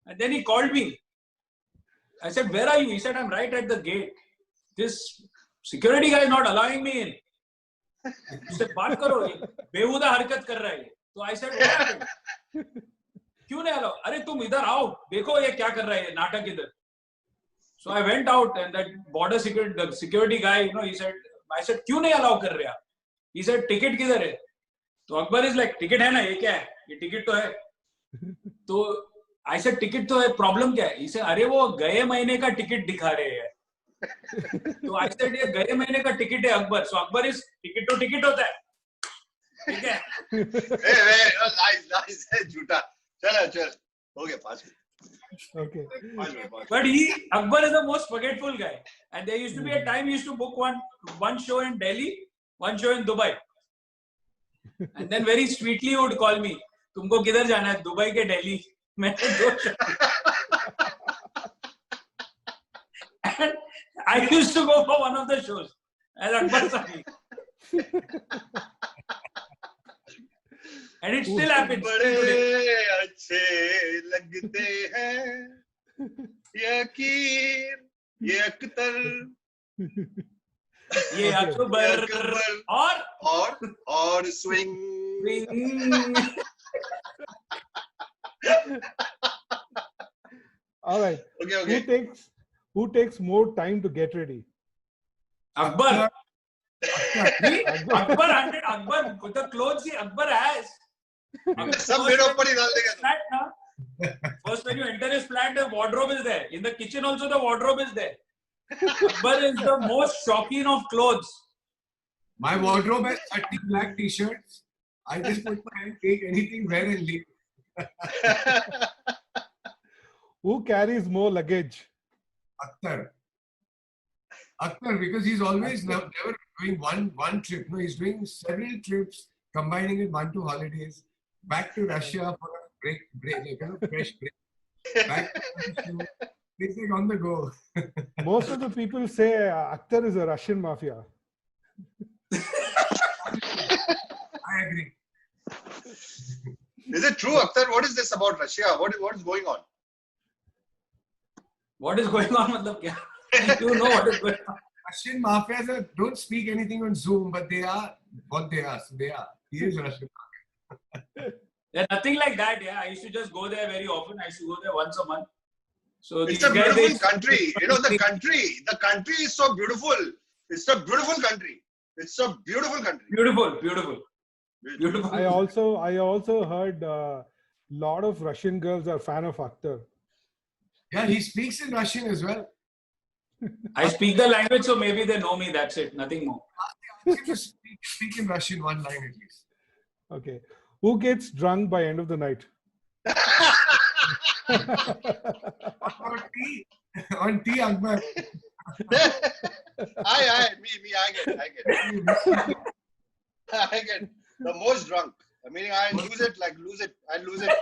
Speaker 3: And then he called me. I said, where are you? He said, I'm right at the gate. This security guy is not allowing me in. उससे बात करो, बेहुदा हरकत कर रहा है. So I said, what happened? क्यों नहीं allow? अरे तुम इधर आओ, देखो ये क्या कर रहा है, नाटक इधर. So I went out and that border security guy, you know, he said, I said, क्यों नहीं allow कर रहे आप? He said, ticket किधर है? तो Akbar is like, ticket है ना, ये क्या है? ये ticket तो है. तो I said, ticket तो है, problem क्या है? He said, अरे वो गए महीने का ticket दिखा रहे हैं. तो I said, ये गए महीने का ticket है Akbar. So Akbar is ticket तो ticket होता है. ठीक है?
Speaker 4: Nice, झूठा. चल. हो गया 5 minute.
Speaker 2: Okay.
Speaker 3: But Akbar is the most forgetful guy. And there used to be a time he used to book one show in Delhi, one show in Dubai. And then very sweetly he would call me, तुमको किधर जाना है? Dubai के दिल्ली. मैंने 2 show. And I used to go for one of the shows as Akbar Sami. And it still happens.
Speaker 4: बड़े अच्छे लगते हैं ये AQEEL, ये AKHTAR,
Speaker 3: ये अकबर
Speaker 4: और swing.
Speaker 2: All right.
Speaker 4: Okay.
Speaker 2: Who takes more time to get ready?
Speaker 3: Akbar. Akbar, the clothes Akbar has.
Speaker 4: सब मेरे ऊपर ही डाल देगा.
Speaker 3: First, when you enter his flat, the wardrobe is there. In the kitchen also, the wardrobe is there. Akbar is the most shocking of clothes.
Speaker 5: My wardrobe has 30 black t-shirts. I just put my hand, take anything, wear and leave.
Speaker 2: Who carries more luggage?
Speaker 5: AKHTAR, because he's always never doing one trip. No, he's doing several trips, combining it 1-2 holidays. Back to Russia for a break, like a fresh break. Back to Russia, he's like on the go.
Speaker 2: Most of the people say AKHTAR is a Russian mafia.
Speaker 5: I agree.
Speaker 4: Is it true, AKHTAR? What is this about Russia? What is going on?
Speaker 3: What is going on? Matlab kya? You know what is going on.
Speaker 5: Russian mafias don't speak anything on Zoom, but they are what they are. So they are. He is Russian.
Speaker 3: There's nothing like that. Yeah, I used to just go there very often. I used to go there once a month. So
Speaker 4: It's a beautiful country. You know, the country is so beautiful. It's a beautiful country. It's a beautiful country.
Speaker 3: Beautiful.
Speaker 2: I also heard a lot of Russian girls are fan of AKHTAR.
Speaker 5: Yeah, he speaks in Russian as well.
Speaker 3: I speak the language, so maybe they know me. That's it. Nothing more.
Speaker 5: Just speak in Russian one line at least.
Speaker 2: Okay. Who gets drunk by end of the night?
Speaker 5: On tea, Akbar.
Speaker 4: I get the most drunk. I mean, I lose it. I lose it.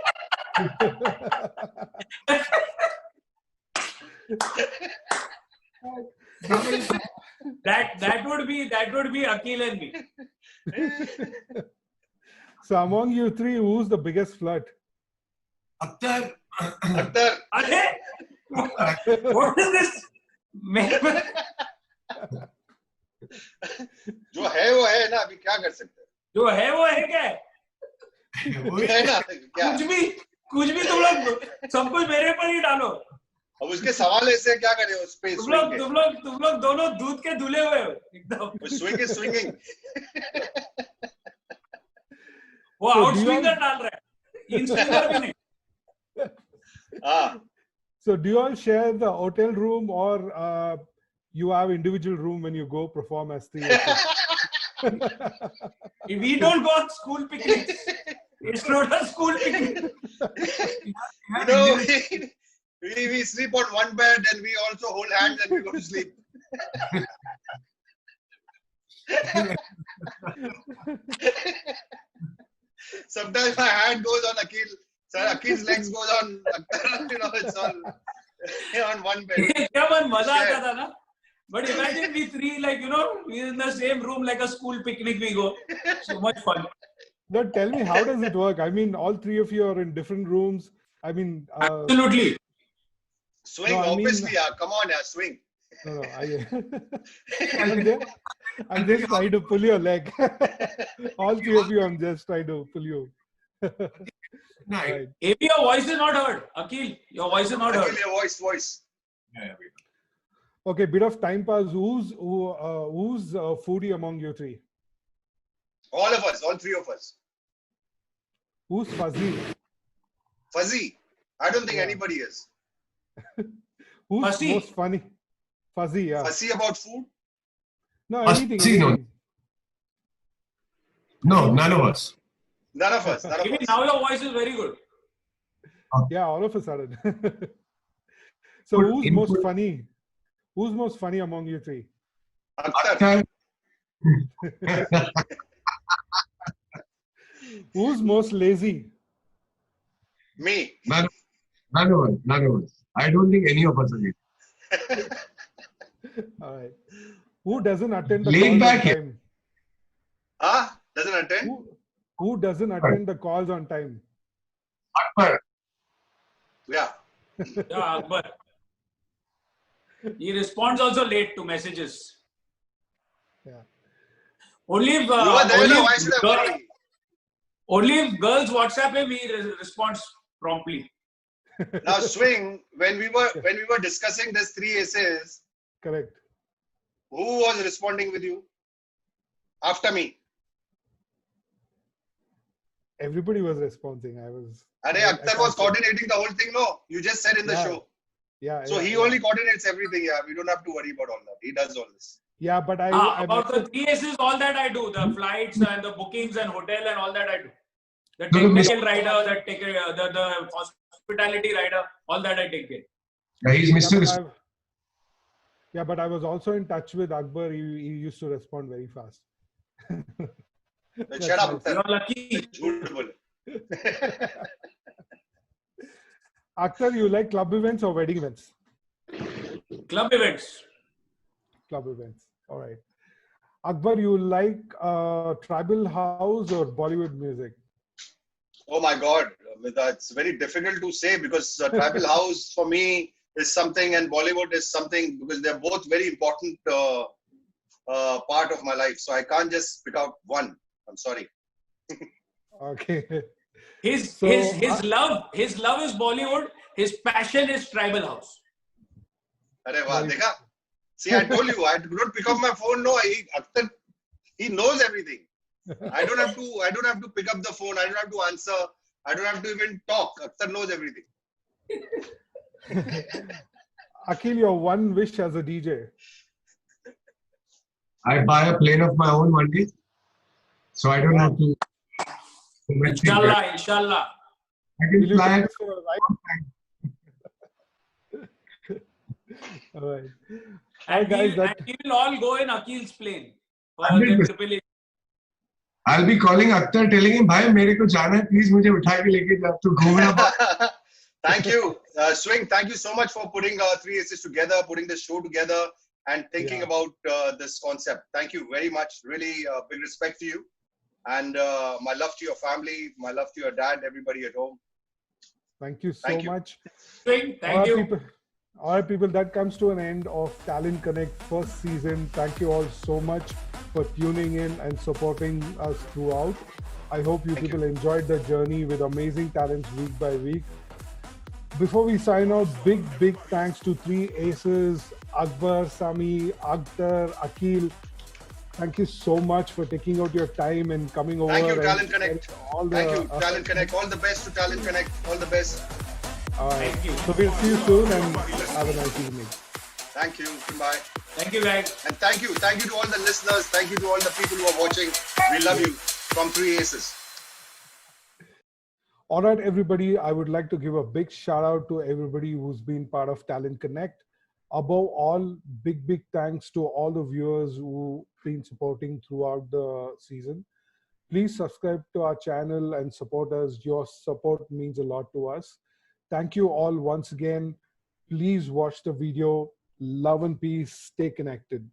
Speaker 3: That would be AQEEL and me.
Speaker 2: So among you three, who's the biggest flirt?
Speaker 5: AKHTAR.
Speaker 3: What is this?
Speaker 4: जो है वो है ना, अभी क्या कर सकते हैं?
Speaker 3: जो है वो है क्या?
Speaker 4: है ना, क्या?
Speaker 3: कुछ भी तुम लोग सब कुछ मेरे पर ही डालो.
Speaker 4: अब उसके सवाल ऐसे क्या करे उस पे swing के?
Speaker 3: तुम लोग दोनों दूध के धुले हुए हो एकदम.
Speaker 4: Swing is swinging.
Speaker 3: वो आउट स्विंगर डाल रहा है, इन स्विंगर भी नहीं.
Speaker 2: So do you all share the hotel room or you have individual room when you go perform as three Aces?
Speaker 3: We don't go on school picnics. It's not a school picnic.
Speaker 4: You know, we sleep on one bed and we also hold hands and we go to sleep. Sometimes my hand goes on Akhil. So Akhil's legs goes on. You know, it's all on one bed.
Speaker 3: क्या मन मजा आता था ना. But imagine we three, like, you know, we're in the same room like a school picnic. We go. So much fun.
Speaker 2: But tell me, how does it work? I mean, all three of you are in different rooms. I mean,
Speaker 3: Absolutely.
Speaker 4: Swing,
Speaker 2: no,
Speaker 4: obviously, yeah. Come on, yeah, swing.
Speaker 2: No, I'm just trying to pull your leg. All three of you, I'm just trying to pull you.
Speaker 5: Right.
Speaker 3: AB, your voice is not heard. Akhil, your voice is not heard.
Speaker 4: Akhil, your voice.
Speaker 5: Yeah.
Speaker 2: Okay, bit of time pass. Who's foodie among you three?
Speaker 4: All of us, all three of us.
Speaker 2: Who's fuzzy?
Speaker 4: Fuzzy. I don't think
Speaker 2: Yeah.
Speaker 4: anybody is.
Speaker 2: Who's
Speaker 3: Fussy?
Speaker 2: most funny? Fuzzy, yeah.
Speaker 4: Fussy about food?
Speaker 2: No,
Speaker 5: Fussy,
Speaker 2: anything.
Speaker 5: no.
Speaker 2: anything.
Speaker 5: No, none of us.
Speaker 4: None of us. None of
Speaker 3: Even
Speaker 4: us.
Speaker 3: now your voice is very good.
Speaker 2: Yeah, all of a sudden. So
Speaker 5: Good
Speaker 2: who's
Speaker 5: input.
Speaker 2: most funny? Who's most funny among you three?
Speaker 4: AKHTAR.
Speaker 2: Who's most lazy?
Speaker 4: Me.
Speaker 5: None of us. I don't think any of us are here.
Speaker 2: All right. Who doesn't attend the
Speaker 5: Laid
Speaker 2: calls
Speaker 5: back
Speaker 2: on
Speaker 5: here.
Speaker 2: time?
Speaker 4: Doesn't attend?
Speaker 2: Who doesn't attend the calls on time?
Speaker 5: Akbar.
Speaker 4: Yeah.
Speaker 3: Yeah, Akbar. He responds also late to messages.
Speaker 2: Yeah.
Speaker 3: Only if,
Speaker 4: You are there,
Speaker 3: only,
Speaker 4: no,
Speaker 3: if
Speaker 4: why should I
Speaker 3: girl-
Speaker 4: worry?
Speaker 3: only if girls WhatsApp him, he responds promptly.
Speaker 4: Now swing, when we were discussing this three aces,
Speaker 2: Correct.
Speaker 4: who was responding with you? After me.
Speaker 2: Everybody was responding. I was.
Speaker 4: And
Speaker 2: I
Speaker 4: AKHTAR was
Speaker 2: can't say-
Speaker 4: coordinating the whole thing, no? You just said in the
Speaker 2: Yeah.
Speaker 4: show.
Speaker 2: Yeah.
Speaker 4: So
Speaker 2: yeah,
Speaker 4: he
Speaker 2: yeah.
Speaker 4: only coordinates everything, yeah. We don't have to worry about all that. He does all this.
Speaker 2: Yeah, but I
Speaker 3: About
Speaker 2: must
Speaker 3: the 3 Aces, all that I do. The flights and the bookings and hotel and all that I do. The
Speaker 5: No, no,
Speaker 3: technical rider, the hospitality rider, all that I take care.
Speaker 5: Yeah, he's
Speaker 2: Yeah,
Speaker 5: Mr.
Speaker 2: but but I was also in touch with Akbar. He used to respond very fast.
Speaker 4: Shut up,
Speaker 2: nice.
Speaker 4: AKHTAR.
Speaker 3: You're lucky.
Speaker 4: Jhoot bole.
Speaker 2: AKHTAR, you like club events or wedding events?
Speaker 3: Club events.
Speaker 2: Club events. All right. Akbar, you like tribal house or Bollywood music?
Speaker 4: Oh my God. It's very difficult to say because tribal house for me is something and Bollywood is something because they're both very important part of my life. So I can't just pick out one. I'm sorry.
Speaker 2: Okay.
Speaker 3: His
Speaker 2: So,
Speaker 3: love is Bollywood. His passion is tribal house.
Speaker 4: Arey wah, dekha? See, I told you, I don't pick up my phone. No, AKHTAR, he knows everything. I don't have to pick up the phone. I don't have to answer. I don't have to even talk. AKHTAR knows everything.
Speaker 2: Akhil, your one wish as a DJ.
Speaker 5: I buy a plane of my own one day, so I don't have to.
Speaker 3: Inshallah.
Speaker 5: I
Speaker 2: Will
Speaker 5: can
Speaker 2: you
Speaker 5: fly.
Speaker 2: take us for a ride? All right.
Speaker 3: And,
Speaker 2: guys,
Speaker 3: and we will all go in Akhil's plane for the
Speaker 5: 100%.
Speaker 3: Triple A.
Speaker 5: I'll be calling AKHTAR, telling him, "Bhai, मेरे को जाना है, please मुझे उठा के लेके जा, तू घूमना."
Speaker 4: Thank you. Swing, thank you so much for putting three aces together, putting the show together and thinking
Speaker 2: Yeah.
Speaker 4: about this concept. Thank you very much. Really big respect to you. And my love to your family, my love to your dad, everybody at home.
Speaker 2: Thank you so
Speaker 4: Thank you.
Speaker 2: much.
Speaker 3: Thank
Speaker 2: All
Speaker 3: you.
Speaker 2: right, people, that comes to an end of Talent Connect first season. Thank you all so much for tuning in and supporting us throughout. I hope you
Speaker 4: Thank
Speaker 2: people enjoyed the journey with amazing talents week by week. Before we sign out, big thanks to three aces, Akbar, Sami, AKHTAR, AQEEL. Thank you so much for taking out your time and coming over.
Speaker 4: Thank you,
Speaker 2: and
Speaker 4: Talent Connect. Thank you,
Speaker 2: the,
Speaker 4: Talent Connect. All the best to Talent Connect. All the best.
Speaker 2: All right.
Speaker 3: Thank you.
Speaker 2: So we'll see you soon and have a nice evening.
Speaker 4: Thank you. Goodbye.
Speaker 3: Thank you, guys.
Speaker 4: And thank you to all the listeners. Thank you to all the people who are watching. We love you from Three Aces.
Speaker 2: All right, everybody, I would like to give a big shout out to everybody who's been part of Talent Connect. Above all, big thanks to all the viewers who've been supporting throughout the season. Please subscribe to our channel and support us. Your support means a lot to us. Thank you all once again. Please watch the video. Love and peace. Stay connected.